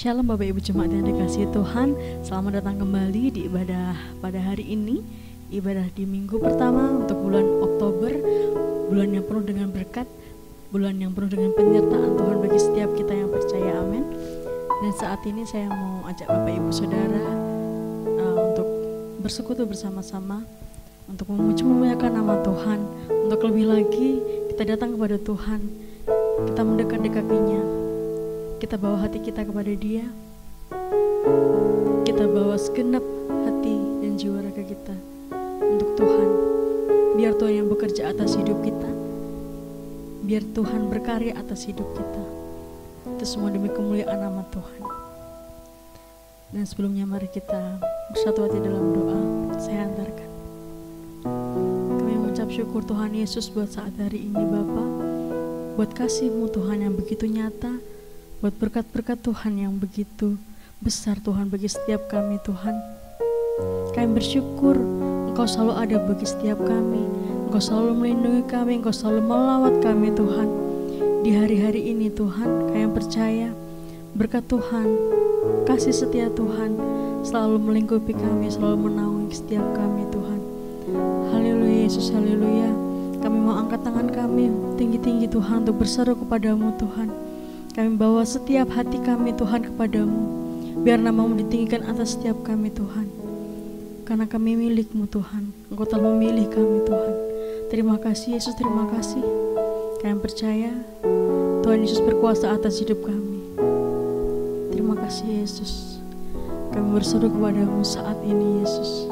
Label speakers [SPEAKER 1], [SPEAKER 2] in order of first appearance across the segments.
[SPEAKER 1] Shalom Bapak Ibu Jemaat yang dikasihi Tuhan. Selamat datang kembali di ibadah pada hari ini. Ibadah di minggu pertama untuk bulan Oktober, bulan yang penuh dengan berkat, bulan yang penuh dengan penyertaan Tuhan bagi setiap kita yang percaya, amin. Dan saat ini saya mau ajak Bapak Ibu Saudara untuk bersekutu bersama-sama, untuk memuji memuliakan nama Tuhan, untuk lebih lagi kita datang kepada Tuhan, kita mendekat di kakinya, kita bawa hati kita kepada Dia, kita bawa segenap hati dan jiwa raga kita untuk Tuhan. Biar Tuhan yang bekerja atas hidup kita, biar Tuhan berkarya atas hidup kita. Itu semua demi kemuliaan nama Tuhan. Dan sebelumnya mari kita bersatu hati dalam doa. Saya antarkan. Kami mengucap syukur Tuhan Yesus buat saat hari ini Bapa, buat kasih-Mu Tuhan yang begitu nyata, buat berkat-berkat Tuhan yang begitu besar Tuhan bagi setiap kami Tuhan. Kami bersyukur Engkau selalu ada bagi setiap kami, Engkau selalu melindungi kami, Engkau selalu melawat kami Tuhan. Di hari-hari ini Tuhan, kami percaya berkat Tuhan, kasih setia Tuhan selalu melingkupi kami, selalu menaungi setiap kami Tuhan. Haleluya Yesus, haleluya. Kami mau angkat tangan kami tinggi-tinggi Tuhan untuk berseru kepadamu Tuhan. Kami bawa setiap hati kami Tuhan kepadamu, biar nama-Mu ditinggikan atas setiap kami Tuhan. Karena kami milik-Mu Tuhan, Engkau telah memilih kami Tuhan. Terima kasih Yesus, terima kasih. Kami percaya Tuhan Yesus berkuasa atas hidup kami. Terima kasih Yesus. Kami berseru kepadamu saat ini Yesus.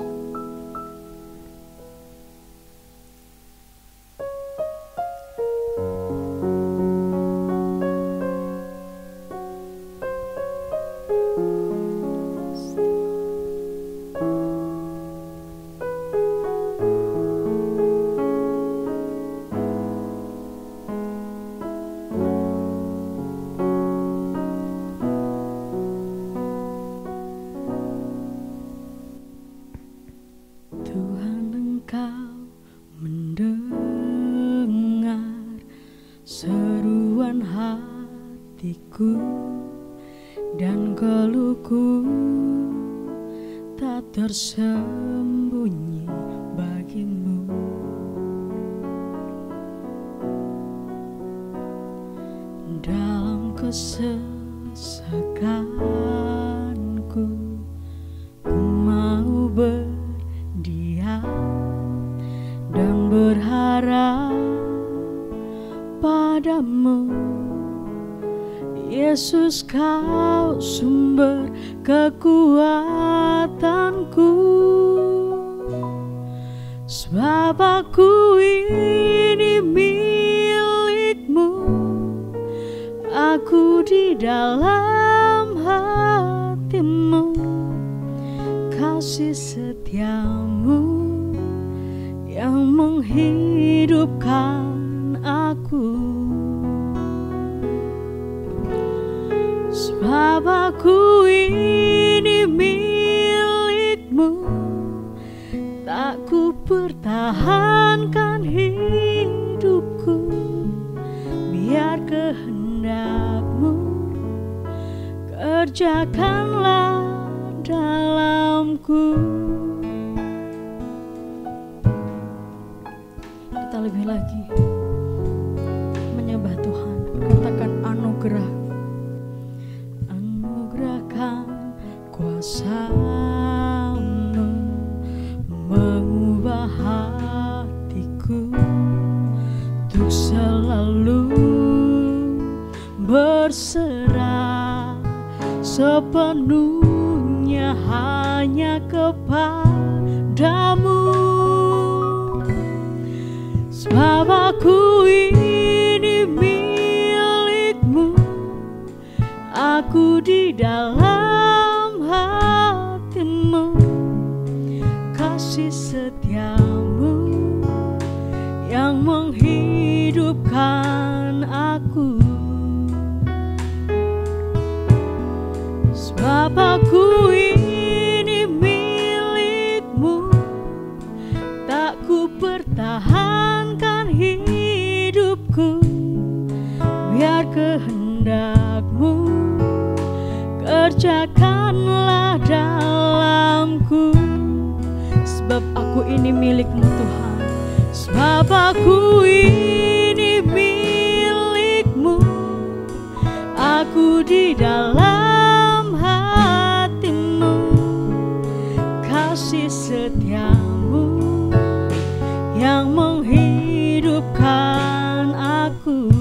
[SPEAKER 2] Dan keluhku tak tersembunyi bagimu. Dalam kesesakanku, ku mau berdiam dan berharap padamu. Yesus, Kau sumber kekuatanku, sebab aku ini milik-Mu. Aku di dalam hati-Mu, kasih setia-Mu yang menghidupkan aku. Sebab aku ini milik-Mu, tak ku pertahankan hidupku, biar kehendak-Mu kerjakanlah dalamku.
[SPEAKER 1] Kita lebih lagi menyembah Tuhan, katakan anugerah, kuasa-Mu mengubah hatiku untuk selalu berserah sepenuhnya hanya kepadamu. Sebab aku ini milik-Mu, aku di dalam hati-Mu, kasih setia-Mu yang menghidupkan aku. Sebab aku ini milik-Mu, tak ku pertahankan hidupku, biar kehendak-Mu
[SPEAKER 2] kerjakanlah dalamku. Sebab aku ini milik-Mu Tuhan, sebab aku ini milik-Mu. Aku di dalam hati-Mu, kasih setia-Mu yang menghidupkan aku.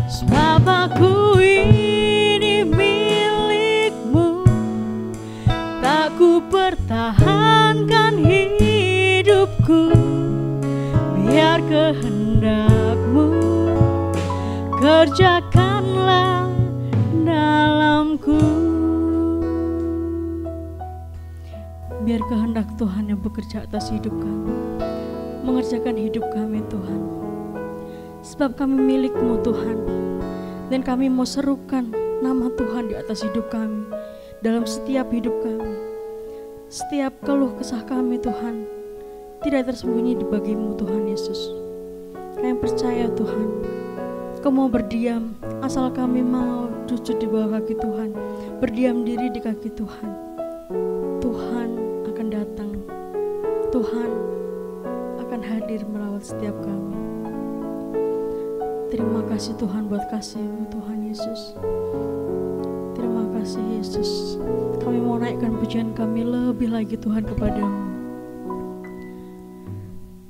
[SPEAKER 2] Sebab aku ini milik-Mu, tak ku pertahankan hidupku, biar kehendak-Mu kerjakanlah dalamku. Biar kehendak Tuhan yang bekerja atas hidup kami, mengerjakan hidup kami Tuhan. Sebab kami milik-Mu Tuhan, dan kami mau serukan nama Tuhan di atas hidup kami, dalam setiap hidup kami. Setiap keluh kesah kami Tuhan, tidak tersembunyi di bagi-Mu Tuhan Yesus. Kami percaya Tuhan, Kau mau berdiam, asal kami mau sujud di bawah kaki Tuhan, berdiam diri di kaki Tuhan. Tuhan akan datang, Tuhan akan hadir merawat setiap kami. Terima kasih Tuhan buat kasih-Mu Tuhan Yesus. Terima kasih Yesus. Kami mau naikkan pujian kami lebih lagi Tuhan kepada-Mu.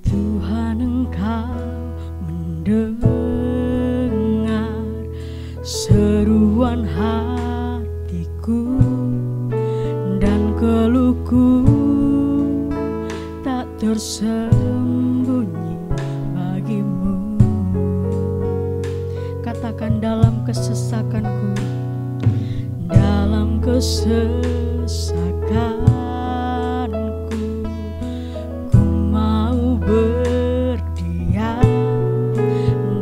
[SPEAKER 2] Tuhan, Engkau mendengar seruan hatiku dan keluhku, tak tersembunyi bagi-Mu. Katakan dalam kesesakanku, dalam kesesakanku, ku mau berdiam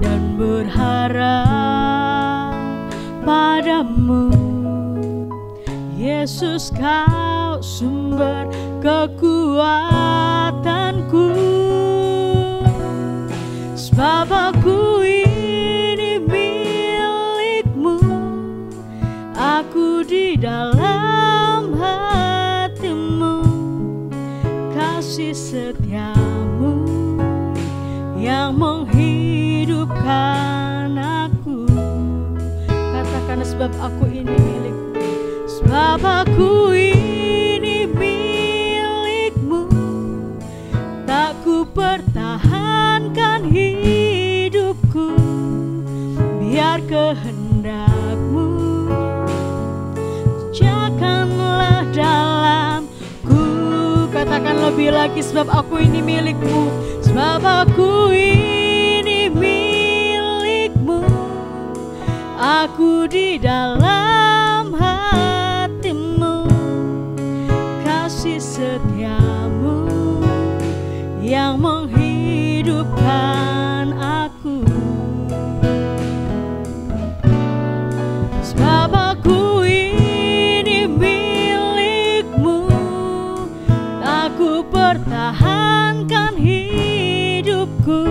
[SPEAKER 2] dan berharap padamu. Yesus, Kau sumber kekuatanku. Sebab aku ini milik-Mu, aku di dalam hati-Mu, kasih setia-Mu yang menghidupkan aku. Katakan, sebab aku ini milik-Mu, sebab aku ini milik-Mu, tak ku pertahankan hidupku, biar kehendak-Mu kerjakanlah dalamku. Katakan lebih lagi, sebab aku ini milik-Mu, sebab aku ini milik-Mu, aku di dalam hati-Mu, kasih setia-Mu yang menghidupkan aku. Sebab aku ini milik-Mu, aku pertahankan hidupku,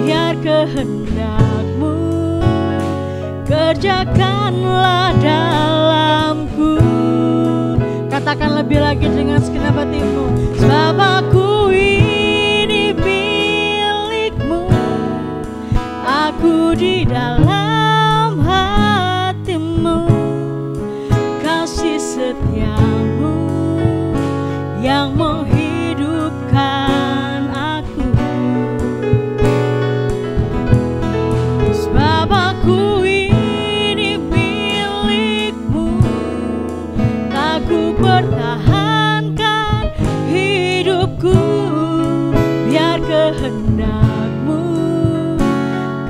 [SPEAKER 2] biar kehendak-Mu kerjakanlah dalamku. Katakan lebih lagi dengan segenap hatimu, sebab aku ini milik-Mu, aku di dalam hati-Mu, kasih setia-Mu yang menghidupkan aku. Sebab aku ini milik-Mu, aku pertahankan hidupku, biar kehendak-Mu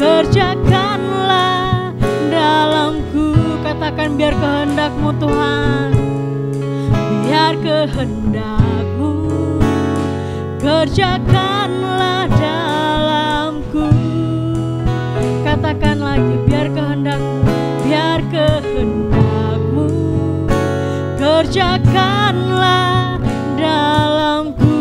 [SPEAKER 2] kerjakanlah dalamku. Katakan, biar kehendak-Mu Tuhan, biar kehendak-Mu kerjakanlah dalamku. Katakan lagi, biar kehendak-Mu, biar kehendak-Mu kerjakanlah dalamku.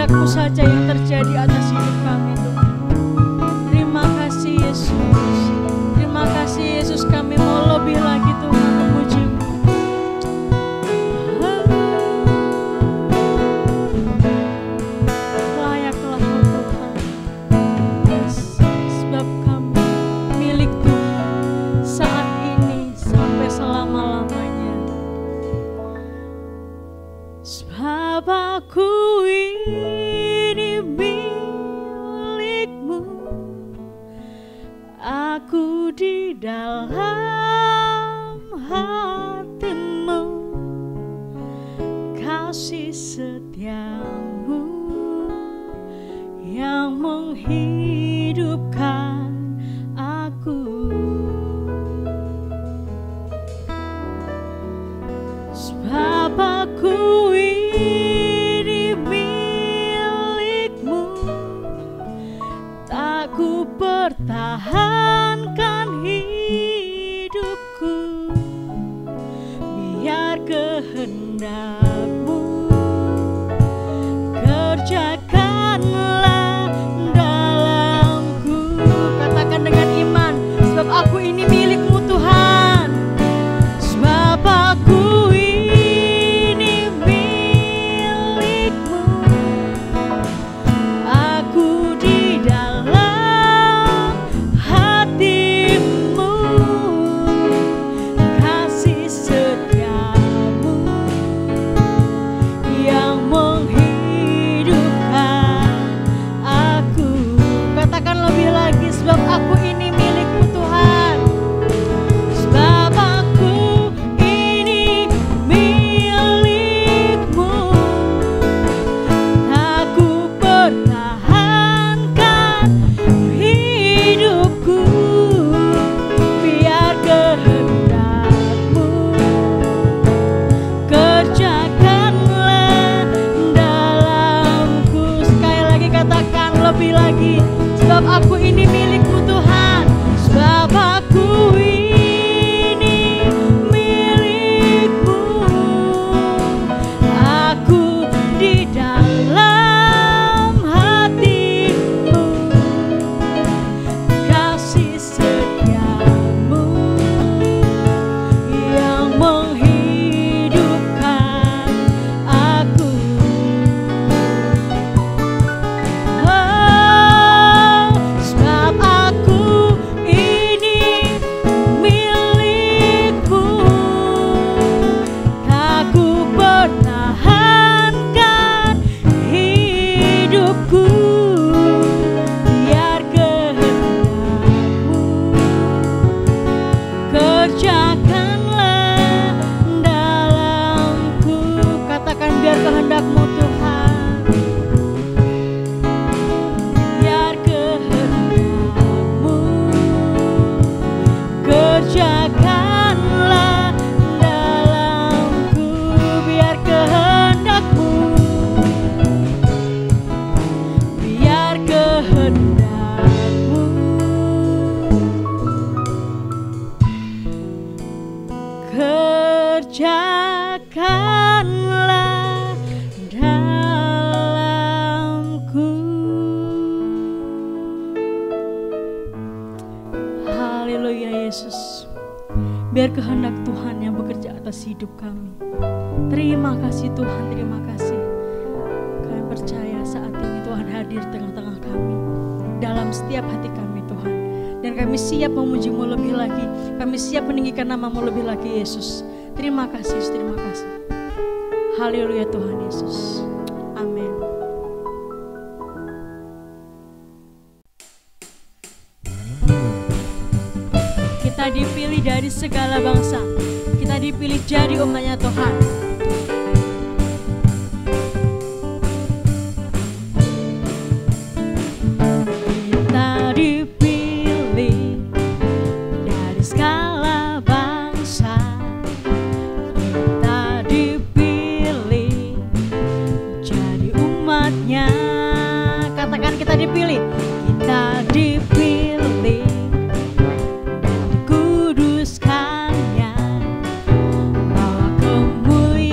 [SPEAKER 2] kehendakmu saja yang terjadi atas hidup kami Tuhan. Terima kasih Yesus. Terima kasih Yesus, kami mau lebih lagi Tuhan memuji-Mu. Layaklah Kau Tuhan, sebab kami milik Tuhan saat ini sampai selama-lamanya. Sebab aku ini milik-Mu, aku di dalam hati-Mu, kasih setia-Mu yang menghidupkan aku. Sebab aku ini milik-Mu, tak ku pertahankan hidupku, biar kehendak-Mu kerjakanlah dalamku. Katakan dengan iman, sebab aku ini milik-Mu Tuhan. Sebab aku ini milik-Mu, aku di dalam hati-Mu, kasih setia-Mu yang menghidupkan aku. Katakan lebih lagi, sebab aku ini milik-Mu Tuhan. Sebab aku ini milik-Mu, aku pertahankan hidupku, biar kehendak-Mu kerjakanlah dalamku. Sekali lagi katakan lebih lagi, sebab aku ini milik-Mu Tuhan. Sebab aku ini milik-Mu, aku di dalam hati-Mu, kasih setia-Mu yang menghidupkan aku. Sebab aku ini milik-Mu, aku pertahankan hidupku, biar kehendak-Mu kerjakanlah dalamku. Katakan, biar kehendak-Mu Tuhan, biar kehendak-Mu kerjakanlah dalamku, biar kehendak-Mu, biar kehendak-Mu kerjakanlah dalamku. Haleluya Yesus, biar kehendak Tuhan yang bekerja atas hidup kami. Terima kasih Tuhan, terima kasih. Kami percaya saat ini Tuhan hadir tengah-tengah kami, dalam setiap hati kami Tuhan. Dan kami siap memuji-Mu lebih lagi, kami siap meninggikan nama-Mu lebih lagi Yesus. Terima kasih, terima kasih. Haleluya Tuhan Yesus. Amin. Kita dipilih dari segala bangsa, kita dipilih jadi umatnya Tuhan. Kita dipilih dari segala bangsa, kita dipilih jadi umatnya. Katakan, kita dipilih, kita dipilih dan dikuduskannya, bawa kemuliaan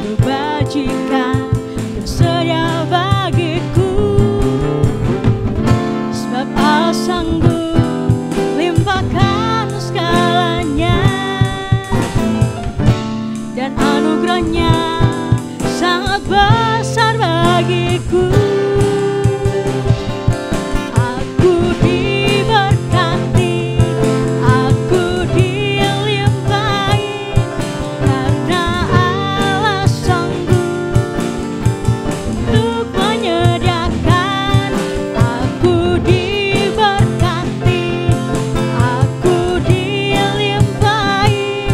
[SPEAKER 2] kebajikan tersedia bagiku. Sebab Allah sanggup limpahkan segalanya, dan anugerahnya sangat besar bagiku. Aku diberkati, aku dilimpahi, karena Allah sanggup untuk menyediakan. Aku diberkati, aku dilimpahi,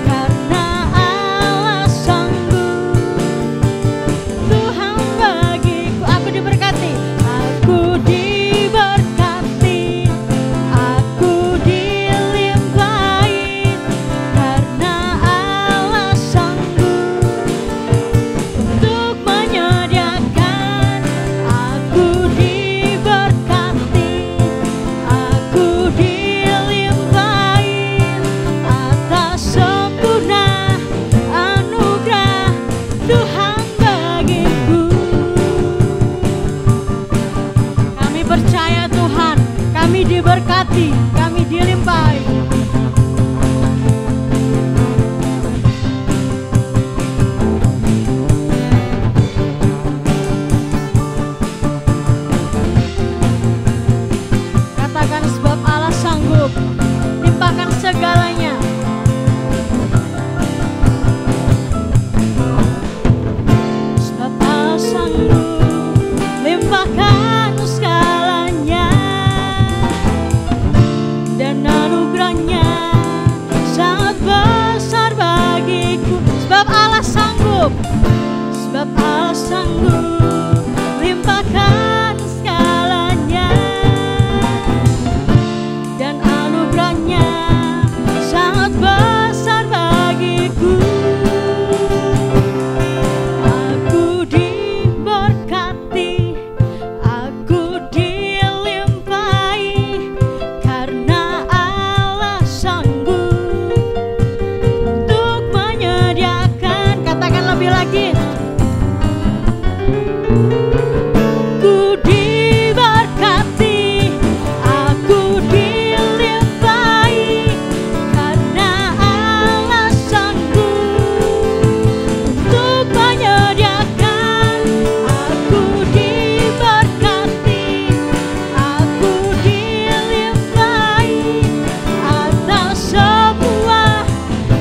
[SPEAKER 2] karena Allah sanggup. Tuhan bagiku, aku diberkati, aku diberkati, aku dilimpahi, karena Allah sanggup untuk menyediakan. Aku diberkati, aku dilimpahi atas sempurna anugerah Tuhan bagiku. Kami percaya Tuhan, kami diberkati, kami dilimpahi. Katakan sebab Allah sanggup limpahkan segalanya. Sebab Allah sanggup limpahkan segalanya, dan anugerahnya sangat besar bagiku. Sebab Allah sanggup, sebab Allah sanggup limpahkan segalanya, dan anugerahnya sangat besar bagiku. Aku diberkati, aku dilimpahi, karena Allah sanggup untuk menyediakan. Katakan lebih lagi. Ku diberkati, aku dilimpahi, karena Allah sanggup untuk menyediakan. Aku diberkati, aku dilimpahi atas semua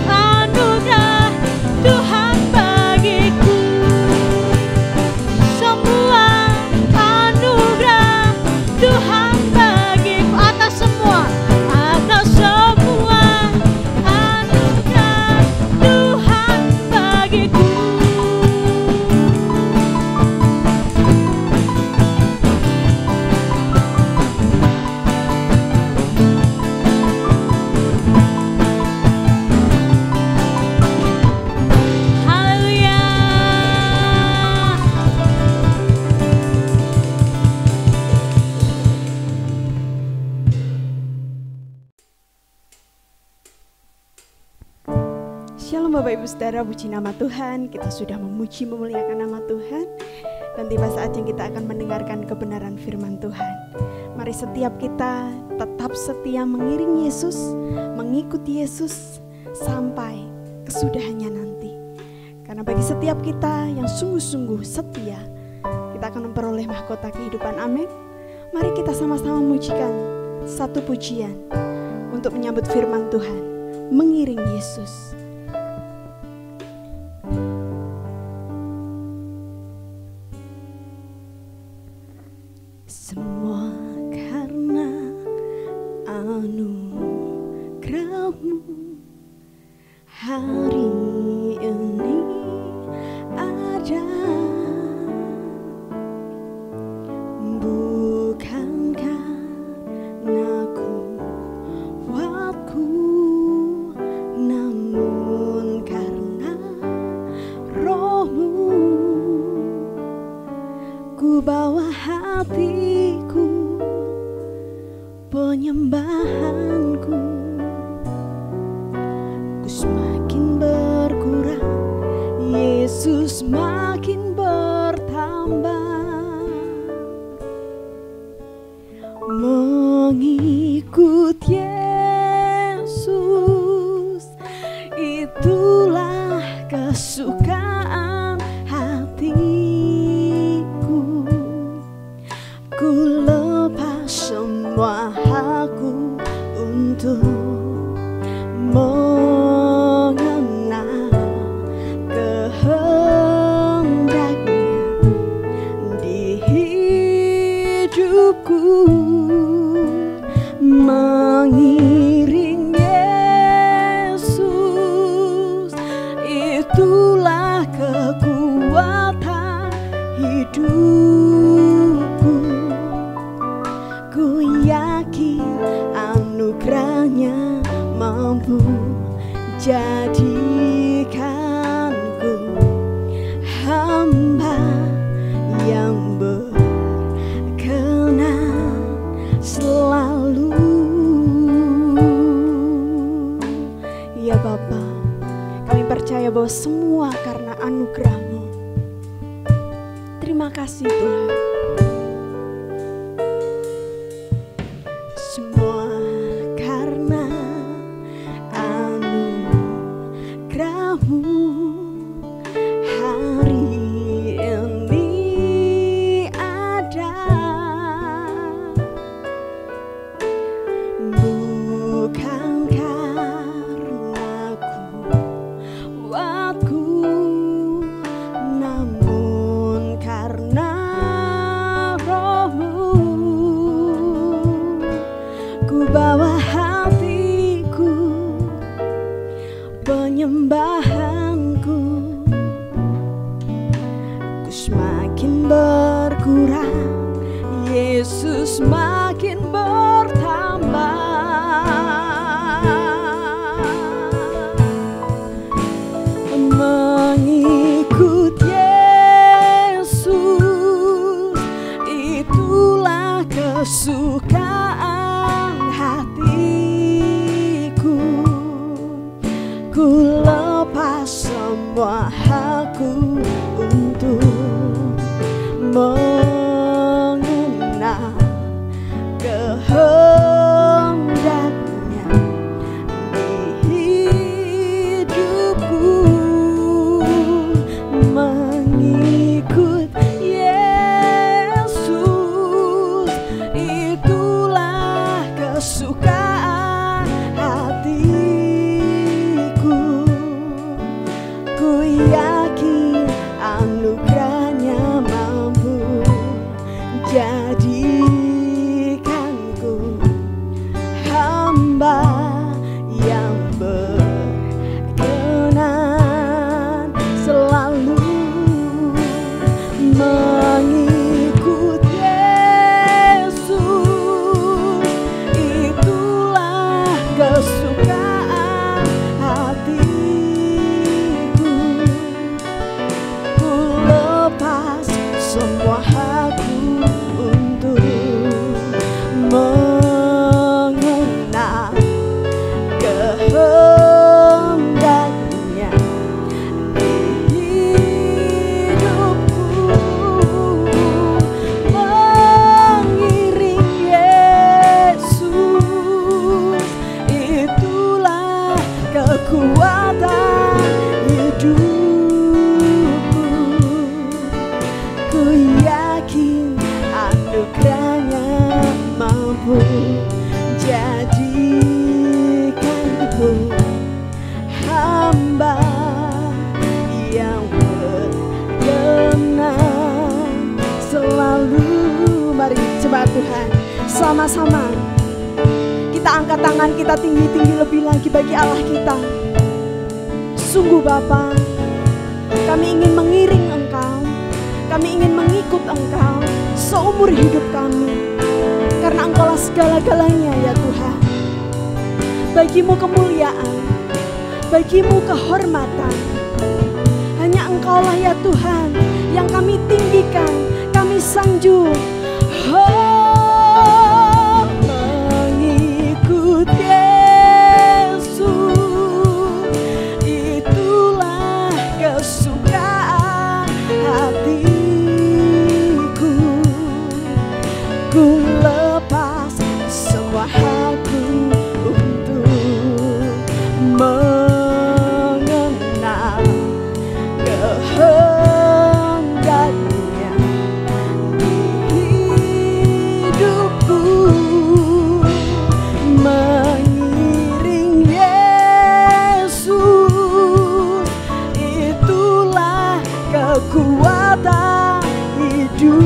[SPEAKER 2] anugerah Tuhan bagiku. Semua anugerah Tuhan bagiku, atas semua anugerah Tuhan bagiku. Haleluya.
[SPEAKER 3] Shalom Bapak Ibu Saudara, puji nama Tuhan. Kita sudah memuji memuliakan nama Tuhan, dan tiba saatnya kita akan mendengarkan kebenaran firman Tuhan. Mari setiap kita tetap setia mengiring Yesus, mengikuti Yesus sampai kesudahannya nanti. Karena bagi setiap kita yang sungguh-sungguh setia, kita akan memperoleh mahkota kehidupan. Amin. Mari kita sama-sama memujikan satu pujian untuk menyambut firman Tuhan, mengiring Yesus. Semua karena anugerah-Mu hari ini ada. Bukan karena kuatku, namun karena Roh-Mu. Ku bawa hatiku, penyembahanku, ku semakin berkurang, Yesus. Yesus makin bertambah. Mengikut Yesus itulah kesukaan hatiku. Ku lepas semua hakku untuk mengenal kehendaknya di hidupku. Mengiring Yesus itulah kekuatan hidupku. Ku yakin anugerahnya mampu jadikanku hamba yang berkenan selalu. Ya Bapa, kami percaya bahwa semua karena anugerah-Mu. Terima kasih Tuhan. Semua karena anugerah-Mu. Hari ini ada, bukan karena kuatku, namun karena Roh-Mu. Ku bawa hatiku, penyembahanku, ku semakin berkurang, Yesus makin bertambah. Mengikut Yesus itulah kesukaan hatiku. Ku lepas semua hakku untuk mengenal kehendaknya di hidupku. Mengikut Yesus itulah kesukaan hatiku. Ku yakin anugerahnya mampu jadikanku hamba yang berkenan selalu. Mengikut Yesus itulah kesukaan hatiku. Ku lepas semua hakku untuk mengenal kehendaknya di hidupku. Mengiring Yesus itulah kekuatan hidupku. Ku yakin anugerahnya mampu jadikanku hamba yang berkenan selalu. Mari sembah Tuhan sama-sama. Kita angkat tangan kita tinggi-tinggi lebih lagi bagi Allah kita. Sungguh Bapa, kami ingin mengiring Engkau, kami ingin mengikut Engkau seumur hidup kami, karena Engkaulah segala-galanya ya Tuhan. Bagimu kemuliaan, bagimu kehormatan. Hanya Engkaulah ya Tuhan yang kami tinggikan, kami sanjung. Oh, mengikut Yesus itulah kesukaan kekuatan hidupku.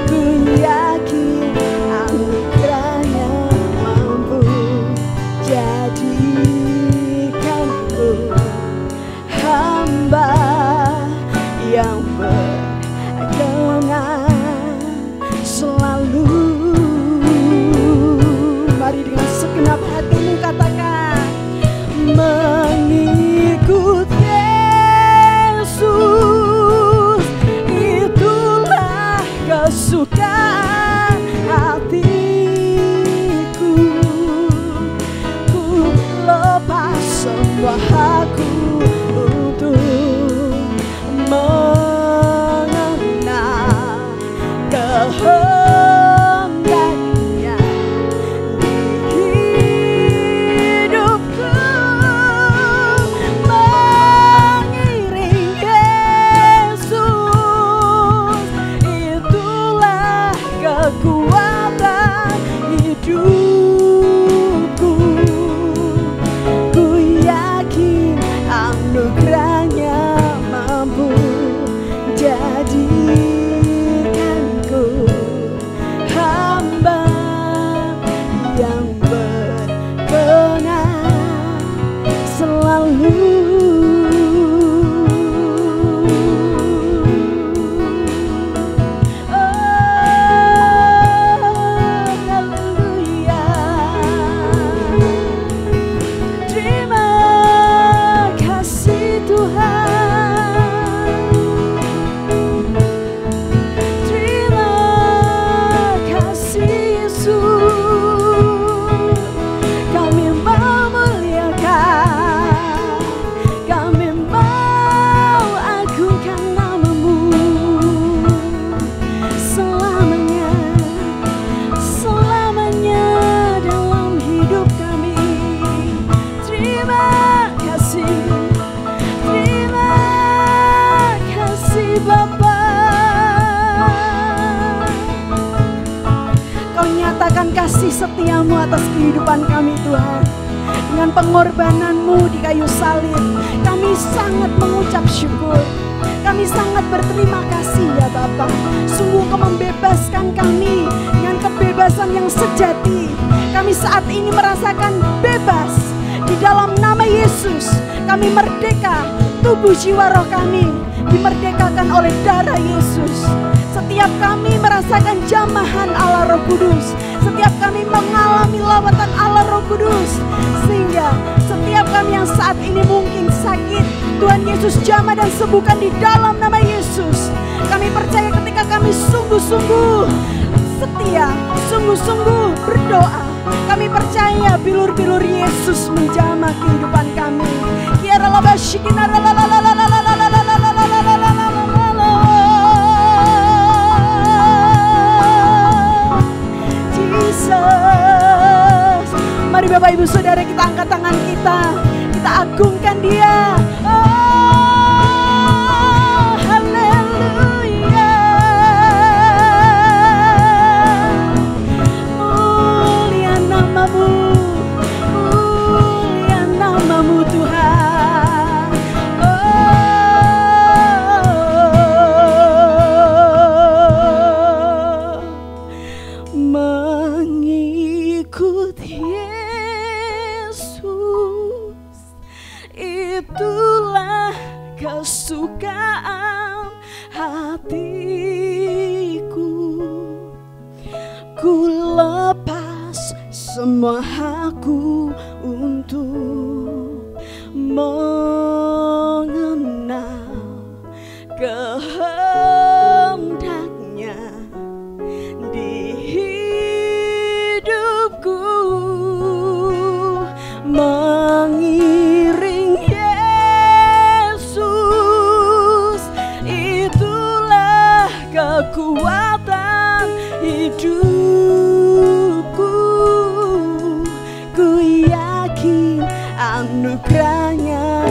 [SPEAKER 3] Ku yakin anugerahnya mampu jadikanku hamba yang berkenan selalu. Mari dengan segenap hatimu katakan, mengikut Yesus itulah kesukaan hatiku. Ku lepas semua hakku untuk mengenal kehendaknya di hidupku. Mengiring Yesus itulah kekuatan hidupku. Ku yakin anugerahnya mampu jadikanku hamba yang berkenan selalu. Haleluya. Terima kasih Tuhan. Terima kasih Yesus. Kami memuliakan, kami mau agungkan nama-Mu selamanya, selamanya dalam hidup kami. Terima kasih Bapa. Kau nyatakan kasih setiamu atas kehidupan kami Tuhan. Dengan pengorbanan-Mu di kayu salib, kami sangat mengucap syukur. Kami sangat berterima kasih ya Bapa. Sungguh Kau membebaskan kami dengan kebebasan yang sejati. Kami saat ini merasakan bebas di dalam nama Yesus. Kami merdeka, tubuh jiwa roh kami dimerdekakan oleh darah Yesus. Setiap kami merasakan jamahan Allah Roh Kudus, setiap kami mengalami lawatan Allah Roh Kudus, sehingga setiap kami yang saat ini mungkin sakit, Tuhan Yesus jamah dan sembuhkan di dalam nama Yesus. Kami percaya ketika kami sungguh-sungguh setia, sungguh-sungguh berdoa, kami percaya bilur-bilur Yesus menjamah kehidupan kami. Jesus. Mari Bapak Ibu Saudara, kita angkat tangan kita agungkan Dia. Oh, haleluya. Mulia nama-Mu, mulia nama-Mu Tuhan. Mengikut Yesus itulah kesukaan hatiku. Ku lepas semua hakku untuk mengenal kehendaknya di hidupku. Mengiring Yesus itulah kekuatan hidupku. Ku yakin anugerahnya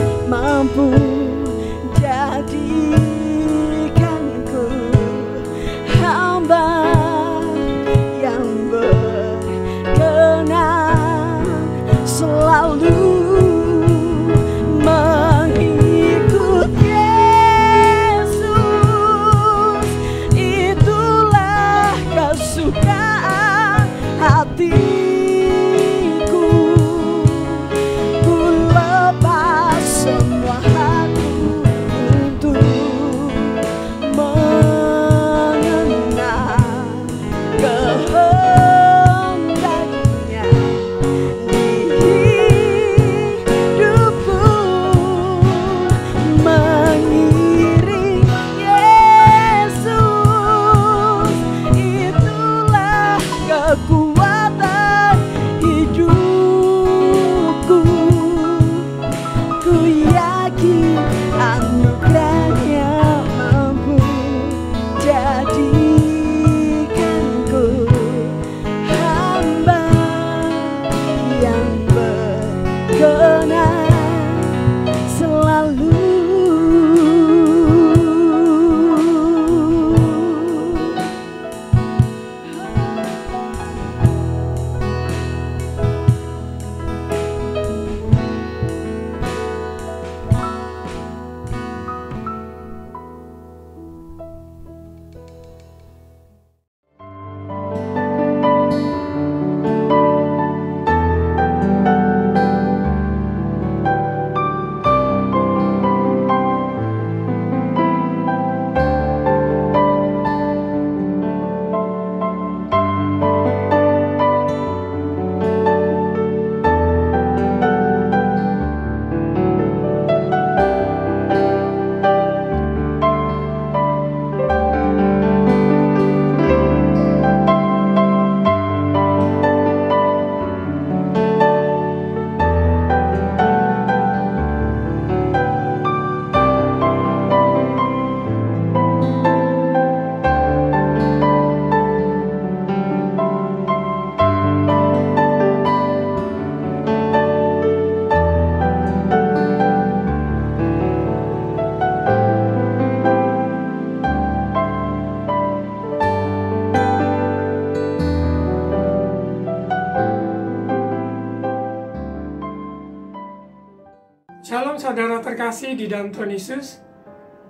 [SPEAKER 4] kasih di dalam Tuhan Yesus,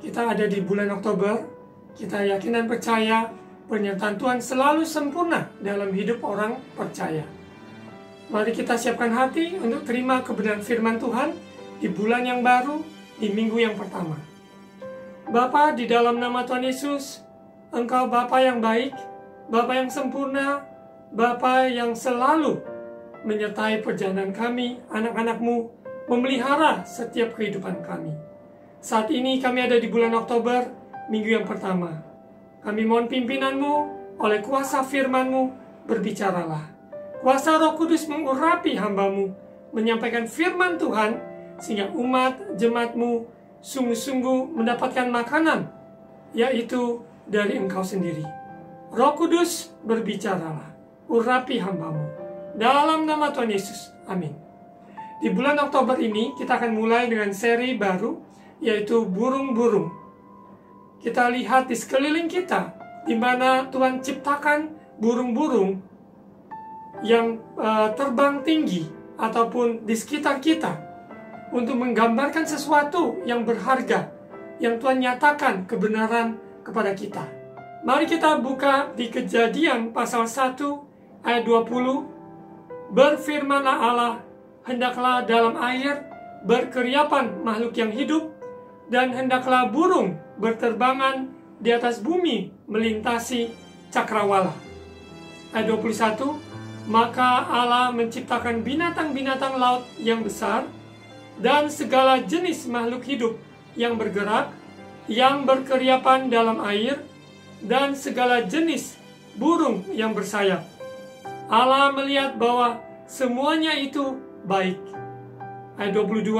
[SPEAKER 4] kita ada di bulan Oktober. Kita yakin dan percaya penyertaan Tuhan selalu sempurna dalam hidup orang percaya. Mari kita siapkan hati untuk terima kebenaran firman Tuhan di bulan yang baru, di minggu yang pertama. Bapa, di dalam nama Tuhan Yesus, Engkau Bapa yang baik, Bapa yang sempurna, Bapa yang selalu menyertai perjalanan kami, anak-anak-Mu, memelihara setiap kehidupan kami. Saat ini kami ada di bulan Oktober, minggu yang pertama. Kami mohon pimpinan-Mu, oleh kuasa firman-Mu, berbicaralah. Kuasa Roh Kudus mengurapi hamba-Mu, menyampaikan firman Tuhan, sehingga umat jemaat-Mu sungguh-sungguh mendapatkan makanan, yaitu dari Engkau sendiri. Roh Kudus, berbicaralah, urapi hamba-Mu. Dalam nama Tuhan Yesus, amin. Di bulan Oktober ini, kita akan mulai dengan seri baru, yaitu burung-burung. Kita lihat di sekeliling kita, di mana Tuhan ciptakan burung-burung yang terbang tinggi, ataupun di sekitar kita, untuk menggambarkan sesuatu yang berharga, yang Tuhan nyatakan kebenaran kepada kita. Mari kita buka di Kejadian pasal 1 ayat 20. Berfirmanlah Allah, hendaklah dalam air berkeriapan makhluk yang hidup, dan hendaklah burung berterbangan di atas bumi melintasi cakrawala. Ayat 21, maka Allah menciptakan binatang-binatang laut yang besar, dan segala jenis makhluk hidup yang bergerak, yang berkeriapan dalam air, dan segala jenis burung yang bersayap. Allah melihat bahwa semuanya itu baik. Ayat 22,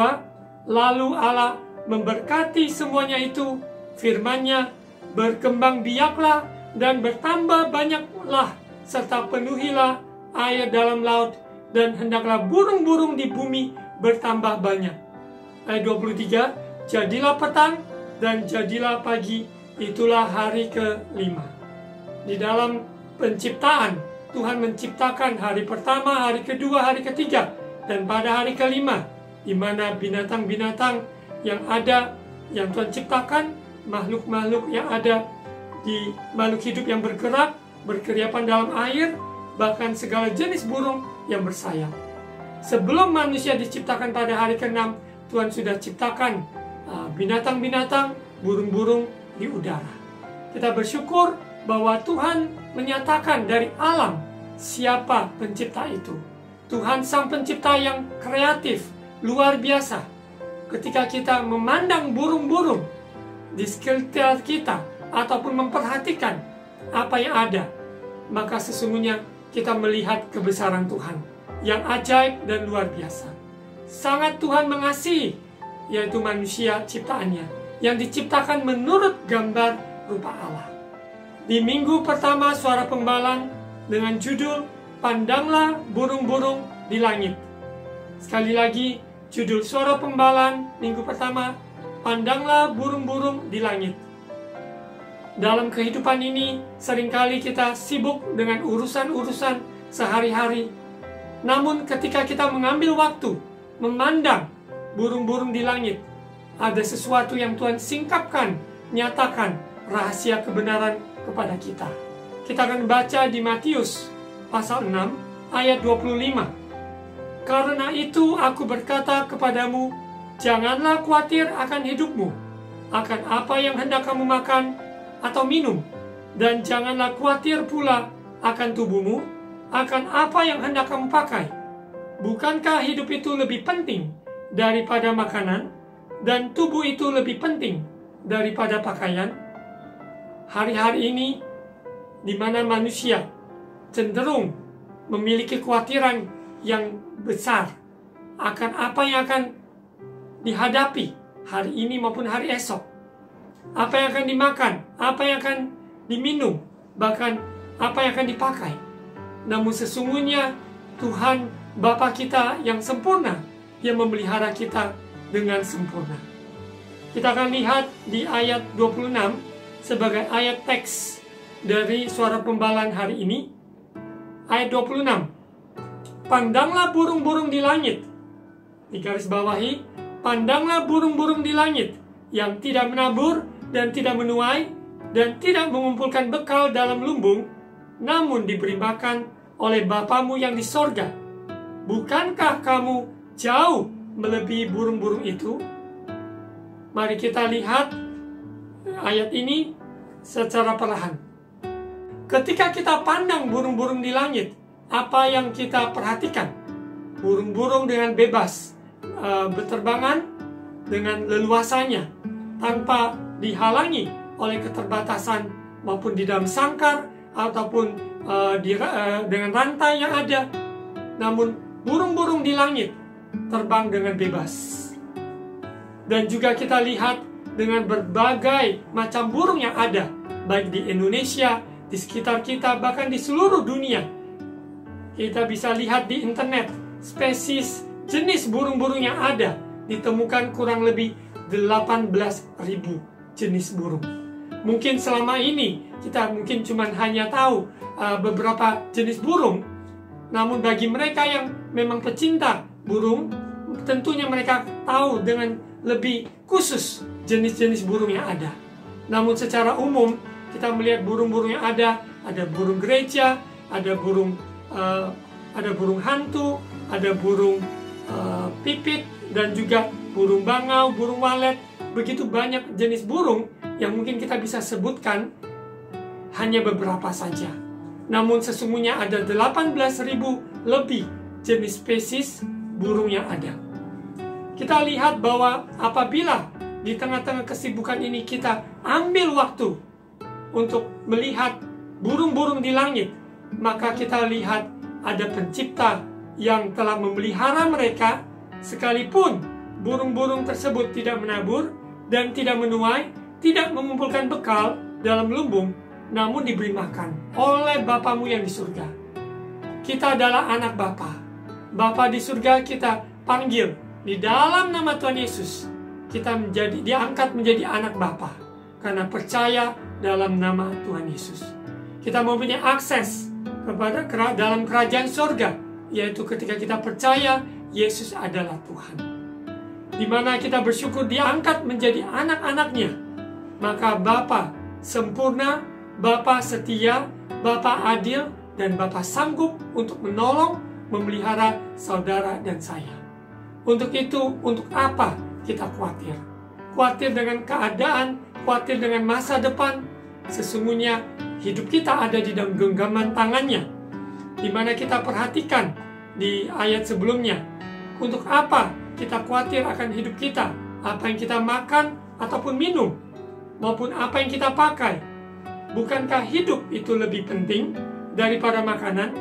[SPEAKER 4] lalu Allah memberkati semuanya itu, firman-Nya, berkembang biaklah dan bertambah banyaklah, serta penuhilah air dalam laut, dan hendaklah burung-burung di bumi bertambah banyak. Ayat 23, jadilah petang dan jadilah pagi, itulah hari ke-5. Di dalam penciptaan, Tuhan menciptakan hari pertama, hari kedua, hari ketiga, dan pada hari ke-5, di mana binatang-binatang yang ada, yang Tuhan ciptakan, makhluk-makhluk yang ada di makhluk hidup yang bergerak, berkeriapan dalam air, bahkan segala jenis burung yang bersayap. Sebelum manusia diciptakan pada hari ke-6, Tuhan sudah ciptakan binatang-binatang, burung-burung di udara. Kita bersyukur bahwa Tuhan menyatakan dari alam siapa pencipta itu. Tuhan sang pencipta yang kreatif, luar biasa. Ketika kita memandang burung-burung di sekitar kita, ataupun memperhatikan apa yang ada, maka sesungguhnya kita melihat kebesaran Tuhan yang ajaib dan luar biasa. Sangat Tuhan mengasihi, yaitu manusia ciptaannya, yang diciptakan menurut gambar rupa Allah. Di minggu pertama Suara Penggalan dengan judul Pandanglah Burung-Burung di Langit. Sekali lagi, judul Suara Penggalan minggu pertama, Pandanglah Burung-Burung di Langit. Dalam kehidupan ini, seringkali kita sibuk dengan urusan-urusan sehari-hari. Namun ketika kita mengambil waktu memandang burung-burung di langit, ada sesuatu yang Tuhan singkapkan, nyatakan rahasia kebenaran kepada kita. Kita akan baca di Matius pasal 6 ayat 25. Karena itu aku berkata kepadamu, janganlah khawatir akan hidupmu, akan apa yang hendak kamu makan atau minum, dan janganlah khawatir pula akan tubuhmu, akan apa yang hendak kamu pakai. Bukankah hidup itu lebih penting daripada makanan, dan tubuh itu lebih penting daripada pakaian? Hari-hari ini, di mana manusia cenderung memiliki kekhawatiran yang besar akan apa yang akan dihadapi hari ini maupun hari esok, apa yang akan dimakan, apa yang akan diminum, bahkan apa yang akan dipakai. Namun sesungguhnya Tuhan Bapa kita yang sempurna, Dia memelihara kita dengan sempurna. Kita akan lihat di ayat 26 sebagai ayat teks dari Suara Penggalan hari ini. Ayat 26. Pandanglah burung-burung di langit. Digarisbawahi, pandanglah burung-burung di langit yang tidak menabur dan tidak menuai dan tidak mengumpulkan bekal dalam lumbung, namun diberi makan oleh Bapamu yang di sorga. Bukankah kamu jauh melebihi burung-burung itu? Mari kita lihat ayat ini secara perlahan. Ketika kita pandang burung-burung di langit, apa yang kita perhatikan? Burung-burung dengan bebas berterbangan dengan leluasanya, tanpa dihalangi oleh keterbatasan maupun di dalam sangkar ataupun dengan rantai yang ada. Namun burung-burung di langit terbang dengan bebas. Dan juga kita lihat dengan berbagai macam burung yang ada, baik di Indonesia, di sekitar kita, bahkan di seluruh dunia. Kita bisa lihat di internet, spesies jenis burung-burung yang ada, ditemukan kurang lebih 18.000 jenis burung. Mungkin selama ini kita mungkin cuma hanya tahu beberapa jenis burung, namun bagi mereka yang memang pecinta burung, tentunya mereka tahu dengan lebih khusus jenis-jenis burung yang ada. Namun secara umum kita melihat burung-burung yang ada burung gereja, ada burung hantu, ada burung pipit, dan juga burung bangau, burung walet. Begitu banyak jenis burung yang mungkin kita bisa sebutkan hanya beberapa saja. Namun sesungguhnya ada 18.000 lebih jenis spesies burung yang ada. Kita lihat bahwa apabila di tengah-tengah kesibukan ini kita ambil waktu untuk melihat burung-burung di langit, maka kita lihat ada pencipta yang telah memelihara mereka, sekalipun burung-burung tersebut tidak menabur dan tidak menuai, tidak mengumpulkan bekal dalam lumbung, namun diberi makan oleh Bapamu yang di surga. Kita adalah anak Bapa. Bapa di surga kita panggil di dalam nama Tuhan Yesus. Kita diangkat menjadi anak Bapa karena percaya dalam nama Tuhan Yesus. Kita mempunyai akses kepada dalam kerajaan surga, yaitu ketika kita percaya Yesus adalah Tuhan. Di mana kita bersyukur diangkat menjadi anak-anaknya, maka Bapa sempurna, Bapa setia, Bapa adil, dan Bapa sanggup untuk menolong, memelihara saudara dan saya. Untuk itu, untuk apa kita khawatir? Khawatir dengan keadaan, khawatir dengan masa depan. Sesungguhnya hidup kita ada di dalam genggaman tangannya. Di mana kita perhatikan di ayat sebelumnya, untuk apa kita khawatir akan hidup kita? Apa yang kita makan ataupun minum, maupun apa yang kita pakai? Bukankah hidup itu lebih penting daripada makanan?